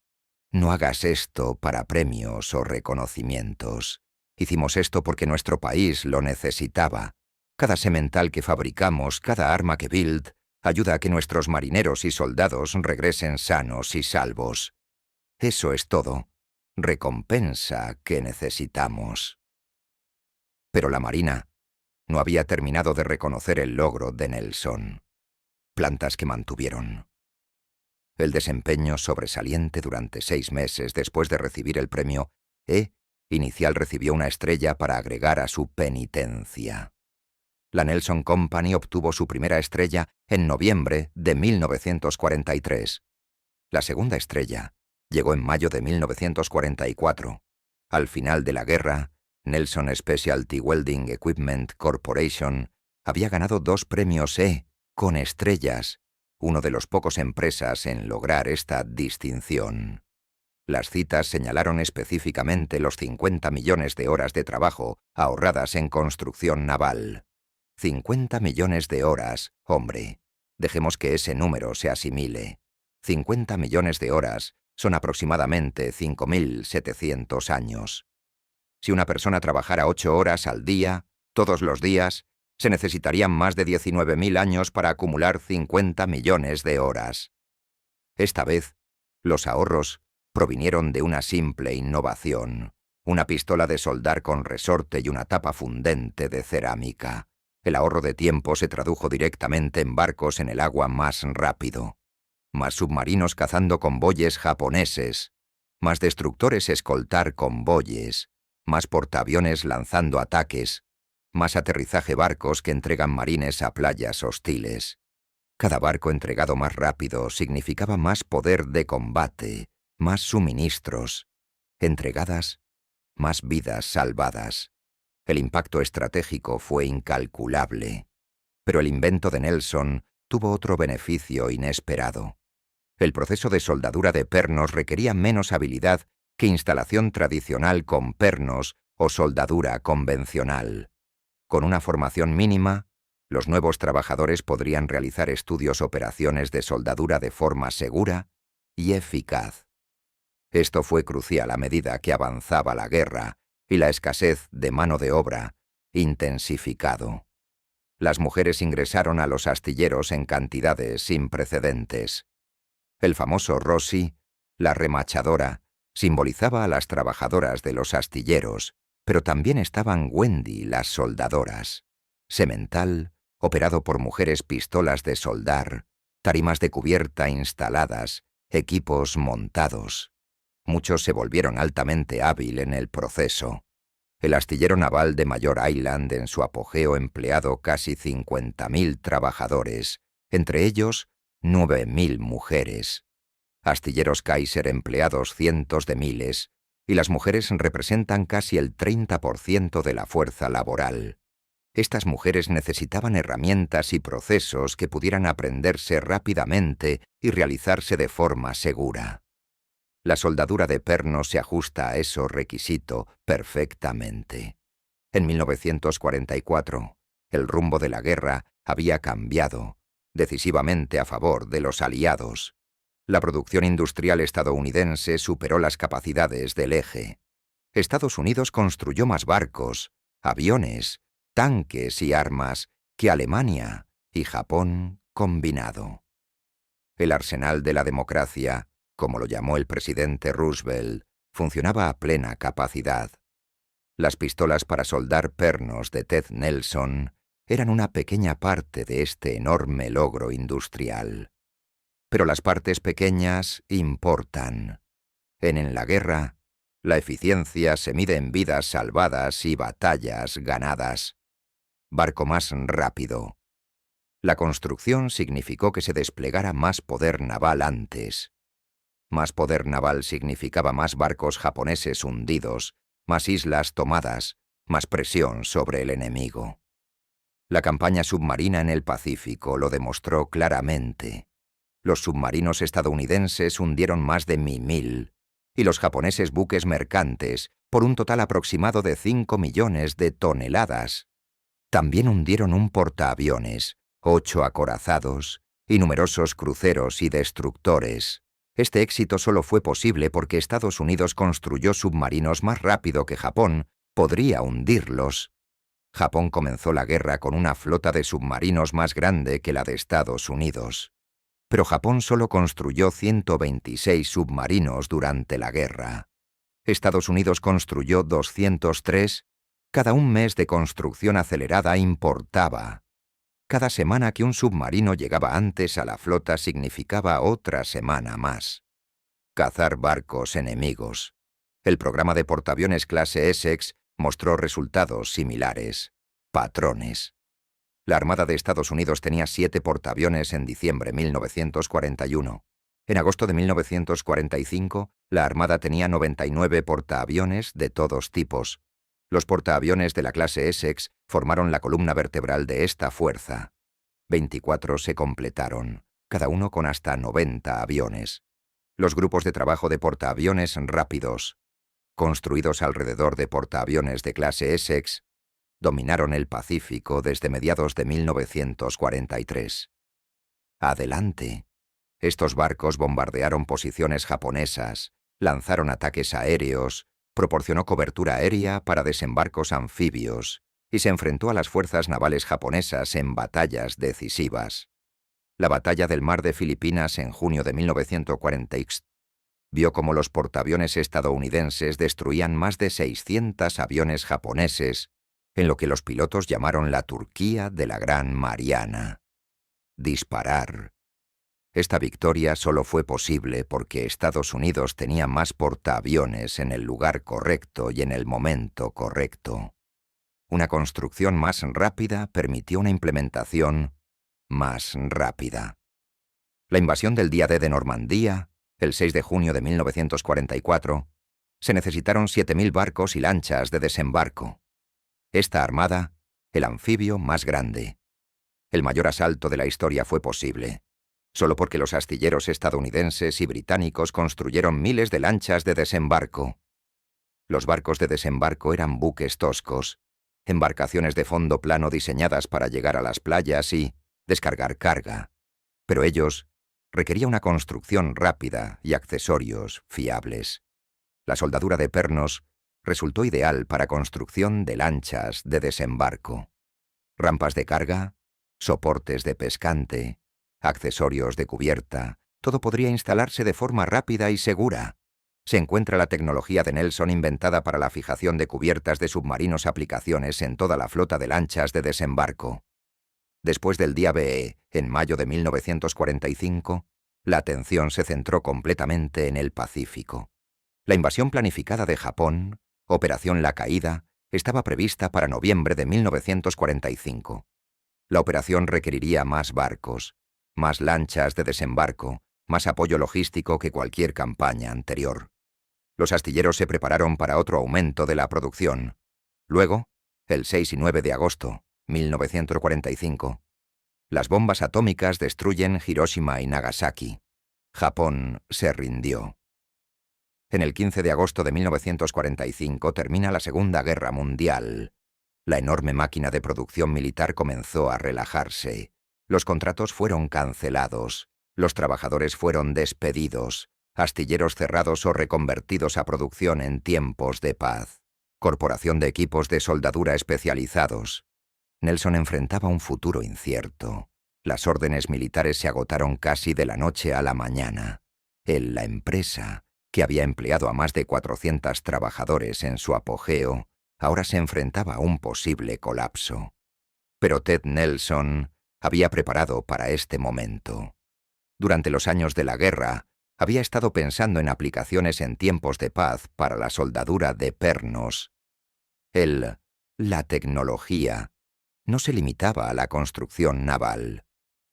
No hagas esto para premios o reconocimientos. Hicimos esto porque nuestro país lo necesitaba. Cada semental que fabricamos, cada arma que build, ayuda a que nuestros marineros y soldados regresen sanos y salvos. Eso es todo. Recompensa que necesitamos. Pero la Marina no había terminado de reconocer el logro de Nelson. Plantas que mantuvieron. El desempeño sobresaliente durante 6 meses después de recibir el premio E inicial recibió una estrella para agregar a su penitencia. La Nelson Company obtuvo su primera estrella en noviembre de 1943. La segunda estrella llegó en mayo de 1944. Al final de la guerra, Nelson Specialty Welding Equipment Corporation había ganado 2 premios E con estrellas, uno de los pocos empresas en lograr esta distinción. Las citas señalaron específicamente los 50 millones de horas de trabajo ahorradas en construcción naval. 50 millones de horas, hombre. Dejemos que ese número se asimile. 50 millones de horas son aproximadamente 5.700 años. Si una persona trabajara 8 horas al día, todos los días, se necesitarían más de 19.000 años para acumular 50 millones de horas. Esta vez, los ahorros provinieron de una simple innovación, una pistola de soldar con resorte y una tapa fundente de cerámica. El ahorro de tiempo se tradujo directamente en barcos en el agua más rápido. más submarinos cazando convoyes japoneses, más destructores escoltar convoyes, más portaaviones lanzando ataques, más aterrizaje barcos que entregan marines a playas hostiles. Cada barco entregado más rápido significaba más poder de combate, más suministros, entregadas, más vidas salvadas. El impacto estratégico fue incalculable. Pero el invento de Nelson tuvo otro beneficio inesperado. El proceso de soldadura de pernos requería menos habilidad que instalación tradicional con pernos o soldadura convencional. Con una formación mínima, los nuevos trabajadores podrían realizar operaciones de soldadura de forma segura y eficaz. Esto fue crucial a medida que avanzaba la guerra y la escasez de mano de obra intensificado. Las mujeres ingresaron a los astilleros en cantidades sin precedentes. El famoso Rossi, la remachadora, simbolizaba a las trabajadoras de los astilleros, pero también estaban Wendy, las soldadoras. Semental, operado por mujeres pistolas de soldar, tarimas de cubierta instaladas, equipos montados. Muchos se volvieron altamente hábil en el proceso. El astillero naval de Mayor Island en su apogeo empleado casi 50.000 trabajadores, entre ellos 9.000 mujeres. Astilleros Kaiser empleados cientos de miles, y las mujeres representan casi el 30% de la fuerza laboral. Estas mujeres necesitaban herramientas y procesos que pudieran aprenderse rápidamente y realizarse de forma segura. La soldadura de pernos se ajusta a ese requisito perfectamente. En 1944, el rumbo de la guerra había cambiado, decisivamente a favor de los aliados. La producción industrial estadounidense superó las capacidades del eje. Estados Unidos construyó más barcos, aviones, tanques y armas que Alemania y Japón combinado. El arsenal de la democracia, como lo llamó el presidente Roosevelt, funcionaba a plena capacidad. Las pistolas para soldar pernos de Ted Nelson eran una pequeña parte de este enorme logro industrial. Pero las partes pequeñas importan. En la guerra, la eficiencia se mide en vidas salvadas y batallas ganadas. Barco más rápido. La construcción significó que se desplegara más poder naval antes. Más poder naval significaba más barcos japoneses hundidos, más islas tomadas, más presión sobre el enemigo. La campaña submarina en el Pacífico lo demostró claramente. Los submarinos estadounidenses hundieron más de 1.000, y los japoneses buques mercantes, por un total aproximado de 5 millones de toneladas. También hundieron un portaaviones, 8 acorazados, y numerosos cruceros y destructores. Este éxito solo fue posible porque Estados Unidos construyó submarinos más rápido que Japón podría hundirlos. Japón comenzó la guerra con una flota de submarinos más grande que la de Estados Unidos. Pero Japón solo construyó 126 submarinos durante la guerra. Estados Unidos construyó 203. Cada un mes de construcción acelerada importaba. Cada semana que un submarino llegaba antes a la flota significaba otra semana más. Cazar barcos enemigos. El programa de portaaviones clase Essex mostró resultados similares. Patrones. La Armada de Estados Unidos tenía 7 portaaviones en diciembre de 1941. En agosto de 1945, la Armada tenía 99 portaaviones de todos tipos. Los portaaviones de la clase Essex formaron la columna vertebral de esta fuerza. 24 se completaron, cada uno con hasta 90 aviones. Los grupos de trabajo de portaaviones rápidos, construidos alrededor de portaaviones de clase Essex, dominaron el Pacífico desde mediados de 1943. Adelante. Estos barcos bombardearon posiciones japonesas, lanzaron ataques aéreos, proporcionó cobertura aérea para desembarcos anfibios y se enfrentó a las fuerzas navales japonesas en batallas decisivas. La batalla del Mar de Filipinas en junio de 1946 vio cómo los portaaviones estadounidenses destruían más de 600 aviones japoneses, en lo que los pilotos llamaron la Turquía de la Gran Mariana. Disparar. Esta victoria solo fue posible porque Estados Unidos tenía más portaaviones en el lugar correcto y en el momento correcto. Una construcción más rápida permitió una implementación más rápida. La invasión del día D de Normandía, el 6 de junio de 1944, se necesitaron 7.000 barcos y lanchas de desembarco. Esta armada, el anfibio más grande. El mayor asalto de la historia fue posible, solo porque los astilleros estadounidenses y británicos construyeron miles de lanchas de desembarco. Los barcos de desembarco eran buques toscos, embarcaciones de fondo plano diseñadas para llegar a las playas y descargar carga, pero ellos requerían una construcción rápida y accesorios fiables. La soldadura de pernos resultó ideal para construcción de lanchas de desembarco. Rampas de carga, soportes de pescante, accesorios de cubierta, todo podría instalarse de forma rápida y segura. Se encuentra la tecnología de Nelson inventada para la fijación de cubiertas de submarinos, aplicaciones en toda la flota de lanchas de desembarco. Después del día B, en mayo de 1945, la atención se centró completamente en el Pacífico. La invasión planificada de Japón, Operación La Caída, estaba prevista para noviembre de 1945. La operación requeriría más barcos, más lanchas de desembarco, más apoyo logístico que cualquier campaña anterior. Los astilleros se prepararon para otro aumento de la producción. Luego, el 6 y 9 de agosto, 1945, las bombas atómicas destruyen Hiroshima y Nagasaki. Japón se rindió. En el 15 de agosto de 1945 termina la Segunda Guerra Mundial. La enorme máquina de producción militar comenzó a relajarse. Los contratos fueron cancelados. Los trabajadores fueron despedidos. Astilleros cerrados o reconvertidos a producción en tiempos de paz. Corporación de equipos de soldadura especializados. Nelson enfrentaba un futuro incierto. Las órdenes militares se agotaron casi de la noche a la mañana. La empresa, que había empleado a más de 400 trabajadores en su apogeo, ahora se enfrentaba a un posible colapso. Pero Ted Nelson había preparado para este momento. Durante los años de la guerra, había estado pensando en aplicaciones en tiempos de paz para la soldadura de pernos. La tecnología no se limitaba a la construcción naval.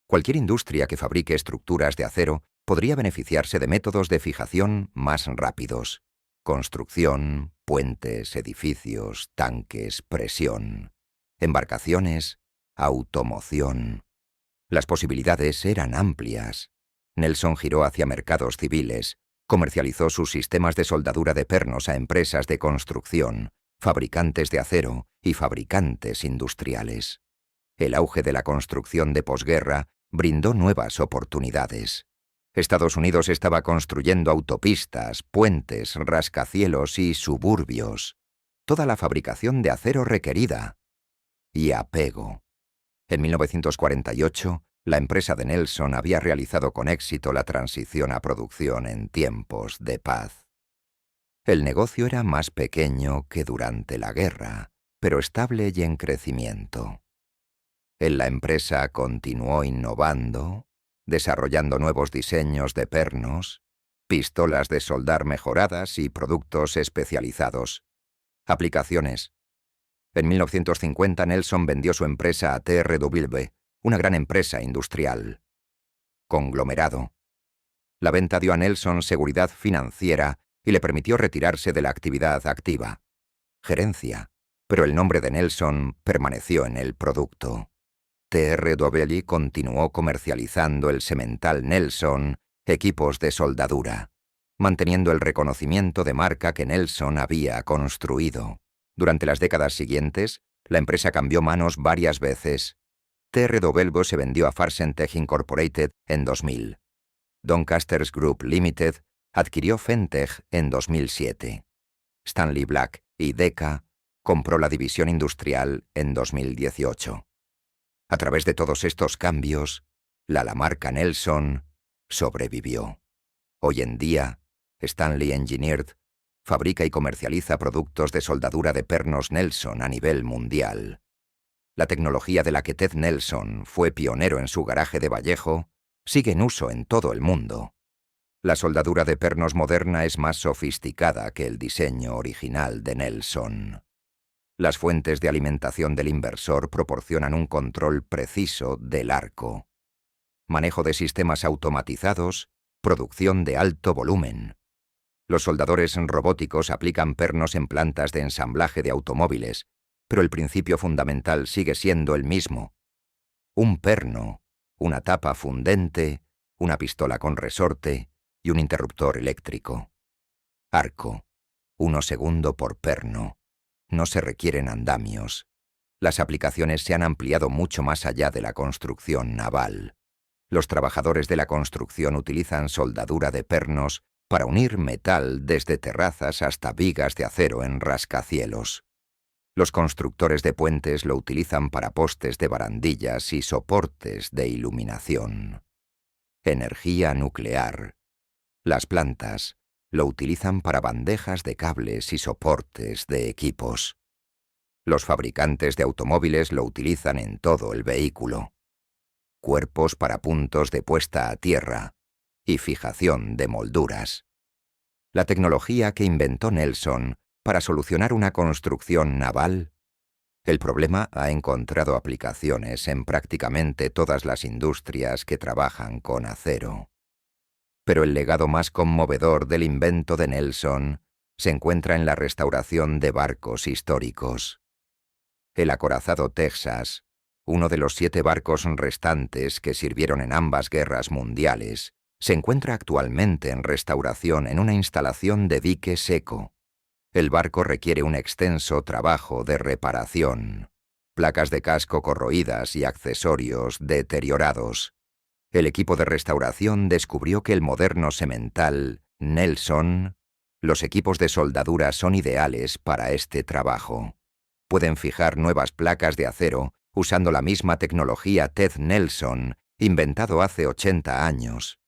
Cualquier industria que fabrique estructuras de acero podría beneficiarse de métodos de fijación más rápidos. Construcción, puentes, edificios, tanques, presión, embarcaciones, automoción. Las posibilidades eran amplias. Nelson giró hacia mercados civiles, comercializó sus sistemas de soldadura de pernos a empresas de construcción, fabricantes de acero y fabricantes industriales. El auge de la construcción de posguerra brindó nuevas oportunidades. Estados Unidos estaba construyendo autopistas, puentes, rascacielos y suburbios. Toda la fabricación de acero requerida. Y apego. En 1948, la empresa de Nelson había realizado con éxito la transición a producción en tiempos de paz. El negocio era más pequeño que durante la guerra, pero estable y en crecimiento. La empresa continuó innovando, desarrollando nuevos diseños de pernos, pistolas de soldar mejoradas y productos especializados. Aplicaciones. En 1950 Nelson vendió su empresa a TRW, una gran empresa industrial. Conglomerado. La venta dio a Nelson seguridad financiera y le permitió retirarse de la actividad activa. Gerencia. Pero el nombre de Nelson permaneció en el producto. TRW continuó comercializando el semental Nelson, equipos de soldadura, manteniendo el reconocimiento de marca que Nelson había construido. Durante las décadas siguientes, la empresa cambió manos varias veces. TRW se vendió a Farsentech Incorporated en 2000. Doncasters Group Limited adquirió Fentech en 2007. Stanley Black y Deca compró la división industrial en 2018. A través de todos estos cambios, la marca Nelson sobrevivió. Hoy en día, Stanley Engineered fabrica y comercializa productos de soldadura de pernos Nelson a nivel mundial. La tecnología de la que Ted Nelson fue pionero en su garaje de Vallejo Sigue en uso en todo el mundo. La soldadura de pernos moderna es más sofisticada que el diseño original de Nelson. Las fuentes de alimentación del inversor proporcionan un control preciso del arco. Manejo de sistemas automatizados, producción de alto volumen. Los soldadores robóticos aplican pernos en plantas de ensamblaje de automóviles, pero el principio fundamental sigue siendo el mismo. Un perno, una tapa fundente, una pistola con resorte y un interruptor eléctrico. Arco, 1 segundo por perno. No se requieren andamios. Las aplicaciones se han ampliado mucho más allá de la construcción naval. Los trabajadores de la construcción utilizan soldadura de pernos para unir metal desde terrazas hasta vigas de acero en rascacielos. Los constructores de puentes lo utilizan para postes de barandillas y soportes de iluminación. Energía nuclear. Las plantas lo utilizan para bandejas de cables y soportes de equipos. Los fabricantes de automóviles lo utilizan en todo el vehículo. Cuerpos para puntos de puesta a tierra y fijación de molduras. La tecnología que inventó Nelson para solucionar una construcción naval. El problema ha encontrado aplicaciones en prácticamente todas las industrias que trabajan con acero. Pero el legado más conmovedor del invento de Nelson se encuentra en la restauración de barcos históricos. El acorazado Texas, uno de los 7 barcos restantes que sirvieron en ambas guerras mundiales, se encuentra actualmente en restauración en una instalación de dique seco. El barco requiere un extenso trabajo de reparación. Placas de casco corroídas y accesorios deteriorados. El equipo de restauración descubrió que el moderno semental Nelson, los equipos de soldadura son ideales para este trabajo. Pueden fijar nuevas placas de acero usando la misma tecnología Ted Nelson, inventado hace 80 años.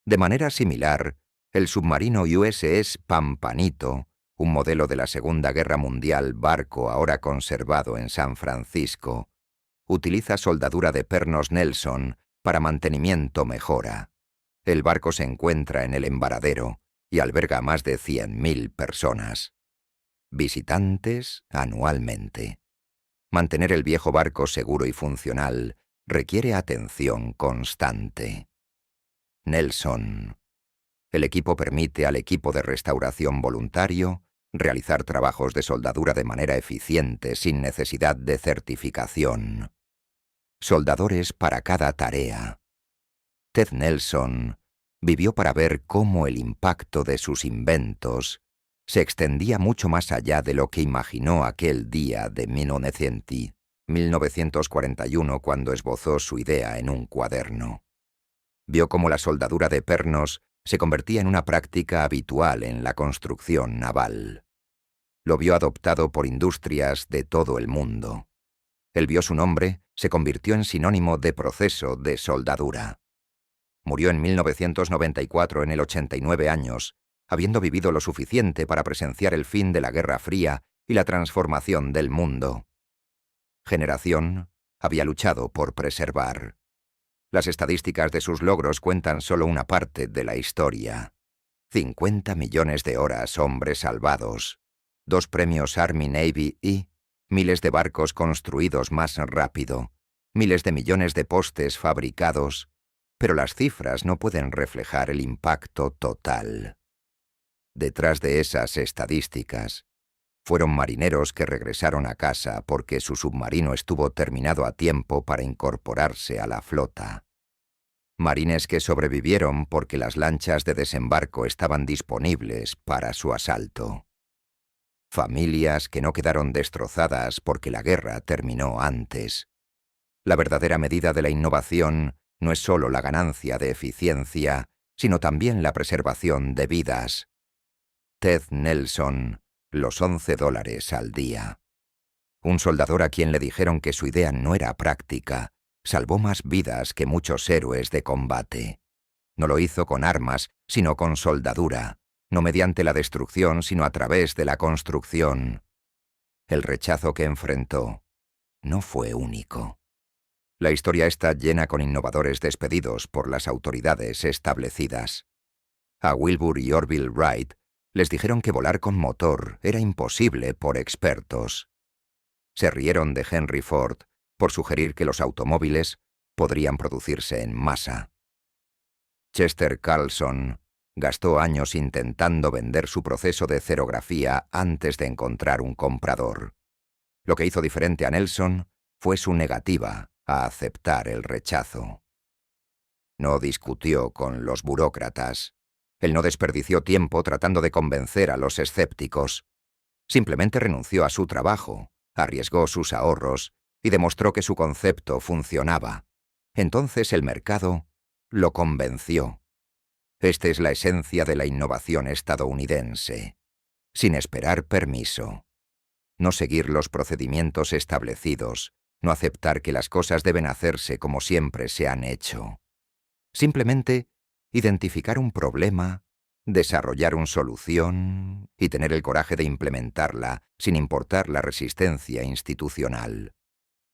De manera similar, el submarino USS Pampanito, un modelo de la Segunda Guerra Mundial barco ahora conservado en San Francisco, utiliza soldadura de pernos Nelson para mantenimiento mejora. El barco se encuentra en el embaradero y alberga a más de 100.000 personas. Visitantes anualmente. Mantener el viejo barco seguro y funcional requiere atención constante. Nelson. El equipo permite al equipo de restauración voluntario realizar trabajos de soldadura de manera eficiente sin necesidad de certificación. Soldadores para cada tarea. Ted Nelson vivió para ver cómo el impacto de sus inventos se extendía mucho más allá de lo que imaginó aquel día de 1941 cuando esbozó su idea en un cuaderno. Vio cómo la soldadura de pernos se convertía en una práctica habitual en la construcción naval. Lo vio adoptado por industrias de todo el mundo. Él vio su nombre se convirtió en sinónimo de proceso de soldadura. Murió en 1994 en el 89 años, habiendo vivido lo suficiente para presenciar el fin de la Guerra Fría y la transformación del mundo. Generación había luchado por preservar. Las estadísticas de sus logros cuentan solo una parte de la historia. 50 millones de horas hombres salvados, 2 premios Army-Navy y miles de barcos construidos más rápido, miles de millones de postes fabricados, pero las cifras no pueden reflejar el impacto total. Detrás de esas estadísticas, fueron marineros que regresaron a casa porque su submarino estuvo terminado a tiempo para incorporarse a la flota. Marines que sobrevivieron porque las lanchas de desembarco estaban disponibles para su asalto. Familias que no quedaron destrozadas porque la guerra terminó antes. La verdadera medida de la innovación no es solo la ganancia de eficiencia, sino también la preservación de vidas. Ted Nelson, los $11 al día. Un soldador a quien le dijeron que su idea no era práctica, salvó más vidas que muchos héroes de combate. No lo hizo con armas, sino con soldadura, no mediante la destrucción, sino a través de la construcción. El rechazo que enfrentó no fue único. La historia está llena con innovadores despedidos por las autoridades establecidas. A Wilbur y Orville Wright les dijeron que volar con motor era imposible por expertos. Se rieron de Henry Ford por sugerir que los automóviles podrían producirse en masa. Chester Carlson gastó años intentando vender su proceso de cerografía antes de encontrar un comprador. Lo que hizo diferente a Nelson fue su negativa a aceptar el rechazo. No discutió con los burócratas. Él no desperdició tiempo tratando de convencer a los escépticos. Simplemente renunció a su trabajo, arriesgó sus ahorros y demostró que su concepto funcionaba. Entonces el mercado lo convenció. Esta es la esencia de la innovación estadounidense. Sin esperar permiso. No seguir los procedimientos establecidos, no aceptar que las cosas deben hacerse como siempre se han hecho. Simplemente identificar un problema, desarrollar una solución y tener el coraje de implementarla sin importar la resistencia institucional.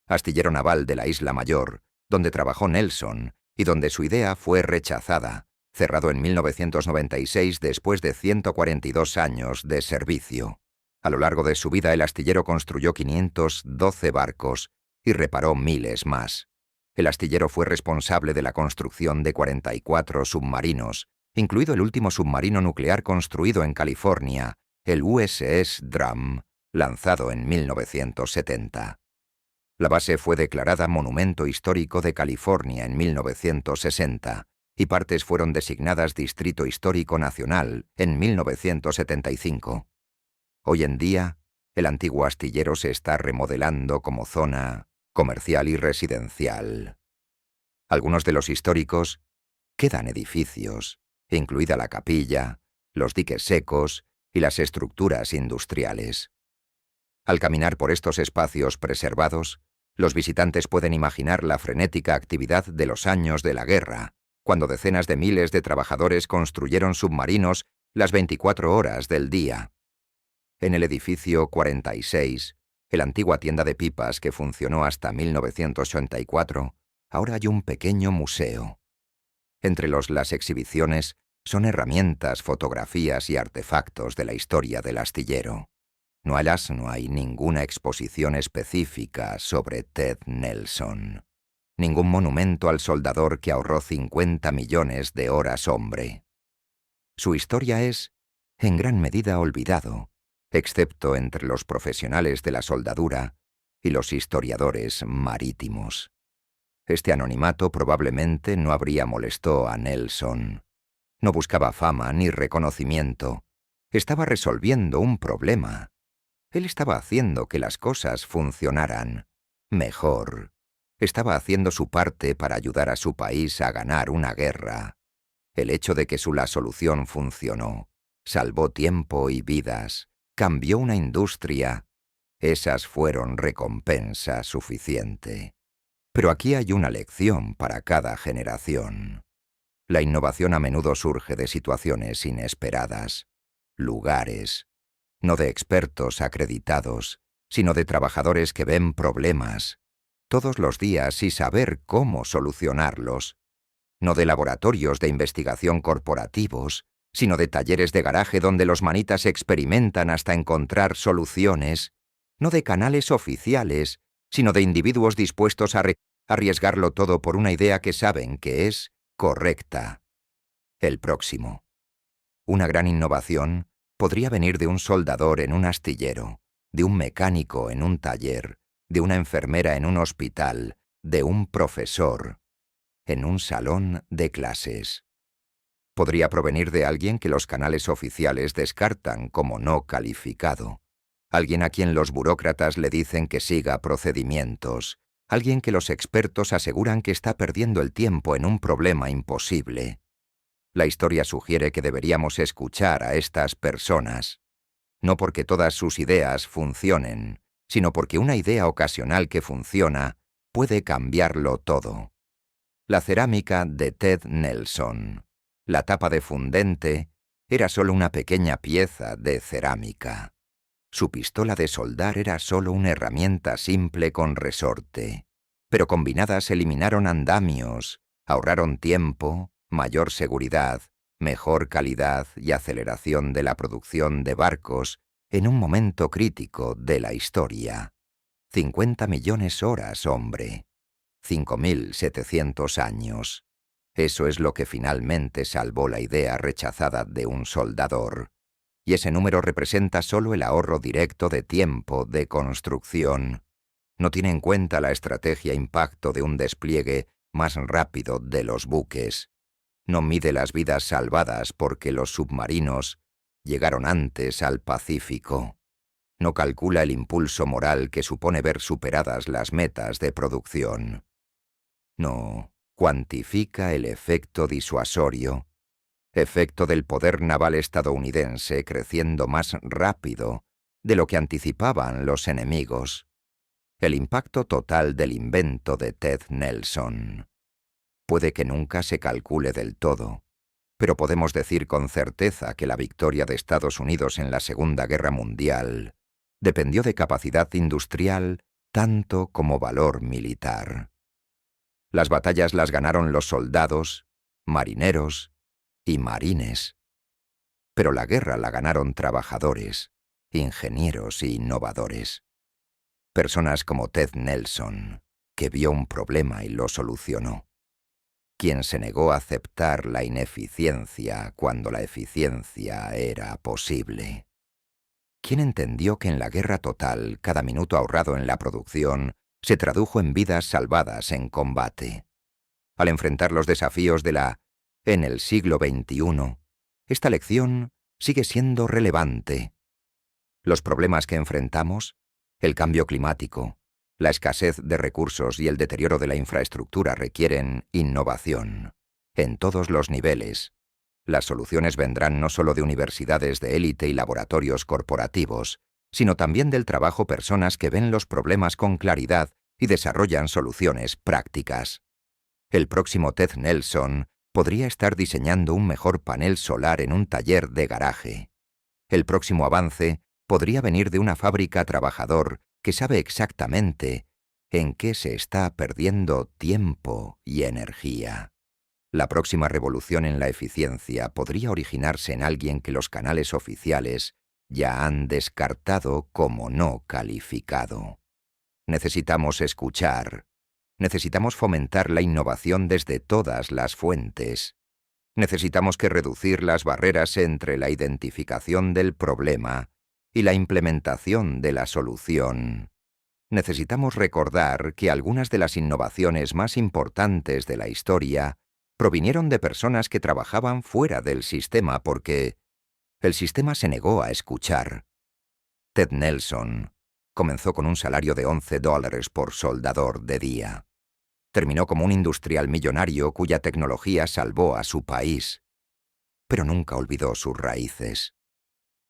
Astillero naval de la Isla Mayor, donde trabajó Nelson y donde su idea fue rechazada, cerrado en 1996 después de 142 años de servicio. A lo largo de su vida el astillero construyó 512 barcos y reparó miles más. El astillero fue responsable de la construcción de 44 submarinos, incluido el último submarino nuclear construido en California, el USS Drum, lanzado en 1970. La base fue declarada Monumento Histórico de California en 1960 y partes fueron designadas Distrito Histórico Nacional en 1975. Hoy en día, el antiguo astillero se está remodelando como zona comercial y residencial. Algunos de los históricos quedan edificios, incluida la capilla, los diques secos y las estructuras industriales. Al caminar por estos espacios preservados, los visitantes pueden imaginar la frenética actividad de los años de la guerra, cuando decenas de miles de trabajadores construyeron submarinos las 24 horas del día. En el edificio 46, la antigua tienda de pipas que funcionó hasta 1984, ahora hay un pequeño museo. Entre las exhibiciones son herramientas, fotografías y artefactos de la historia del astillero. No hay ninguna exposición específica sobre Ted Nelson. Ningún monumento al soldador que ahorró 50 millones de horas hombre. Su historia es, en gran medida, olvidado, excepto entre los profesionales de la soldadura y los historiadores marítimos. Este anonimato probablemente no habría molestado a Nelson. No buscaba fama ni reconocimiento. Estaba resolviendo un problema. Él estaba haciendo que las cosas funcionaran mejor. Estaba haciendo su parte para ayudar a su país a ganar una guerra. El hecho de que la solución funcionó, salvó tiempo y vidas, cambió una industria. Esas fueron recompensa suficiente. Pero aquí hay una lección para cada generación. La innovación a menudo surge de situaciones inesperadas, lugares, no de expertos acreditados, sino de trabajadores que ven problemas todos los días y saber cómo solucionarlos. No de laboratorios de investigación corporativos, sino de talleres de garaje donde los manitas experimentan hasta encontrar soluciones. No de canales oficiales, sino de individuos dispuestos a arriesgarlo todo por una idea que saben que es correcta. El próximo. Una gran innovación podría venir de un soldador en un astillero, de un mecánico en un taller, de una enfermera en un hospital, de un profesor en un salón de clases. Podría provenir de alguien que los canales oficiales descartan como no calificado, alguien a quien los burócratas le dicen que siga procedimientos, alguien que los expertos aseguran que está perdiendo el tiempo en un problema imposible. La historia sugiere que deberíamos escuchar a estas personas, no porque todas sus ideas funcionen, sino porque una idea ocasional que funciona puede cambiarlo todo. La cerámica de Ted Nelson, la tapa de fundente, era solo una pequeña pieza de cerámica. Su pistola de soldar era solo una herramienta simple con resorte. pero combinadas eliminaron andamios, ahorraron tiempo, mayor seguridad, mejor calidad y aceleración de la producción de barcos en un momento crítico de la historia. 50 millones horas, hombre. 5.700 años. Eso es lo que finalmente salvó la idea rechazada de un soldador. Y ese número representa solo el ahorro directo de tiempo de construcción. No tiene en cuenta la estrategia impacto de un despliegue más rápido de los buques. No mide las vidas salvadas porque los submarinos llegaron antes al Pacífico. No calcula el impulso moral que supone ver superadas las metas de producción. No cuantifica el efecto disuasorio, efecto del poder naval estadounidense creciendo más rápido de lo que anticipaban los enemigos. El impacto total del invento de Ted Nelson. Puede que nunca se calcule del todo, pero podemos decir con certeza que la victoria de Estados Unidos en la Segunda Guerra Mundial dependió de capacidad industrial tanto como valor militar. Las batallas las ganaron los soldados, marineros y marines. Pero la guerra la ganaron trabajadores, ingenieros e innovadores. Personas como Ted Nelson, que vio un problema y lo solucionó. Quien se negó a aceptar la ineficiencia cuando la eficiencia era posible. Quien entendió que en la guerra total cada minuto ahorrado en la producción se tradujo en vidas salvadas en combate. Al enfrentar los desafíos en el siglo XXI, esta lección sigue siendo relevante. Los problemas que enfrentamos, el cambio climático, la escasez de recursos y el deterioro de la infraestructura requieren innovación. En todos los niveles. Las soluciones vendrán no solo de universidades de élite y laboratorios corporativos, sino también del trabajo personas que ven los problemas con claridad y desarrollan soluciones prácticas. El próximo Ted Nelson podría estar diseñando un mejor panel solar en un taller de garaje. El próximo avance podría venir de una fábrica trabajador que sabe exactamente en qué se está perdiendo tiempo y energía. La próxima revolución en la eficiencia podría originarse en alguien que los canales oficiales ya han descartado como no calificado. Necesitamos escuchar. Necesitamos fomentar la innovación desde todas las fuentes. Necesitamos reducir las barreras entre la identificación del problema y la implementación de la solución. Necesitamos recordar que algunas de las innovaciones más importantes de la historia provinieron de personas que trabajaban fuera del sistema porque el sistema se negó a escuchar. Ted Nelson comenzó con un salario de $11 por soldador de día. Terminó como un industrial millonario cuya tecnología salvó a su país. Pero nunca olvidó sus raíces.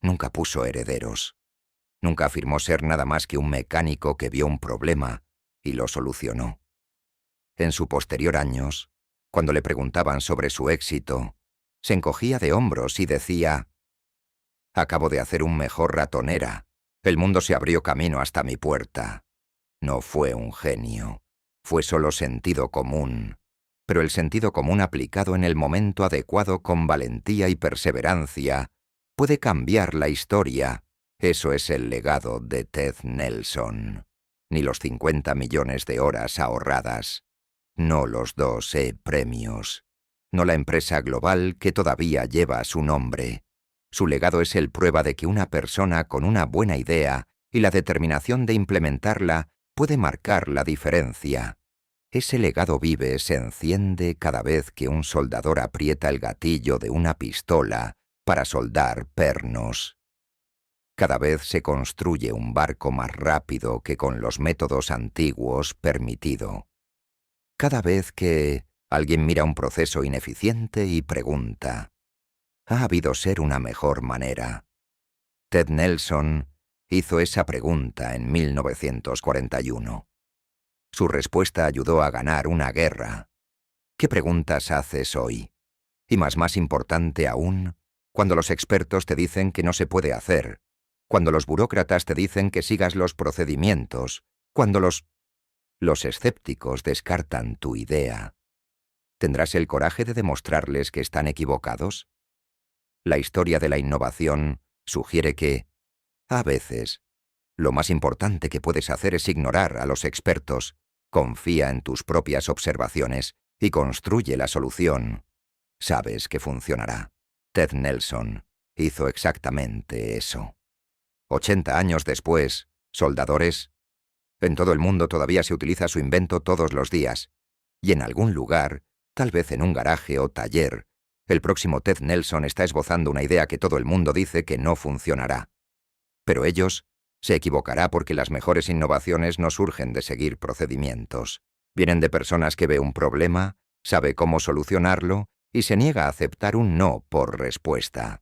Nunca puso herederos. Nunca afirmó ser nada más que un mecánico que vio un problema y lo solucionó. En sus posterior años, cuando le preguntaban sobre su éxito, se encogía de hombros y decía: «Acabo de hacer un mejor ratonera. El mundo se abrió camino hasta mi puerta». No fue un genio, fue solo sentido común, pero el sentido común aplicado en el momento adecuado con valentía y perseverancia puede cambiar la historia. Eso es el legado de Ted Nelson. Ni los 50 millones de horas ahorradas. No los 2 premios. No la empresa global que todavía lleva su nombre. Su legado es el prueba de que una persona con una buena idea y la determinación de implementarla puede marcar la diferencia. Ese legado vive, se enciende cada vez que un soldador aprieta el gatillo de una pistola para soldar pernos. Cada vez se construye un barco más rápido que con los métodos antiguos permitido. Cada vez que alguien mira un proceso ineficiente y pregunta: ¿ha habido ser una mejor manera? Ted Nelson hizo esa pregunta en 1941. Su respuesta ayudó a ganar una guerra. ¿Qué preguntas haces hoy? Y más importante aún, cuando los expertos te dicen que no se puede hacer, cuando los burócratas te dicen que sigas los procedimientos, cuando los Los escépticos descartan tu idea. ¿Tendrás el coraje de demostrarles que están equivocados? La historia de la innovación sugiere que, a veces, lo más importante que puedes hacer es ignorar a los expertos, confía en tus propias observaciones y construye la solución. Sabes que funcionará. Ted Nelson hizo exactamente eso. 80 años después, soldadores, en todo el mundo todavía se utiliza su invento todos los días, y en algún lugar, tal vez en un garaje o taller, el próximo Ted Nelson está esbozando una idea que todo el mundo dice que no funcionará. Pero ellos se equivocará porque las mejores innovaciones no surgen de seguir procedimientos. Vienen de personas que ve un problema, sabe cómo solucionarlo y se niega a aceptar un no por respuesta.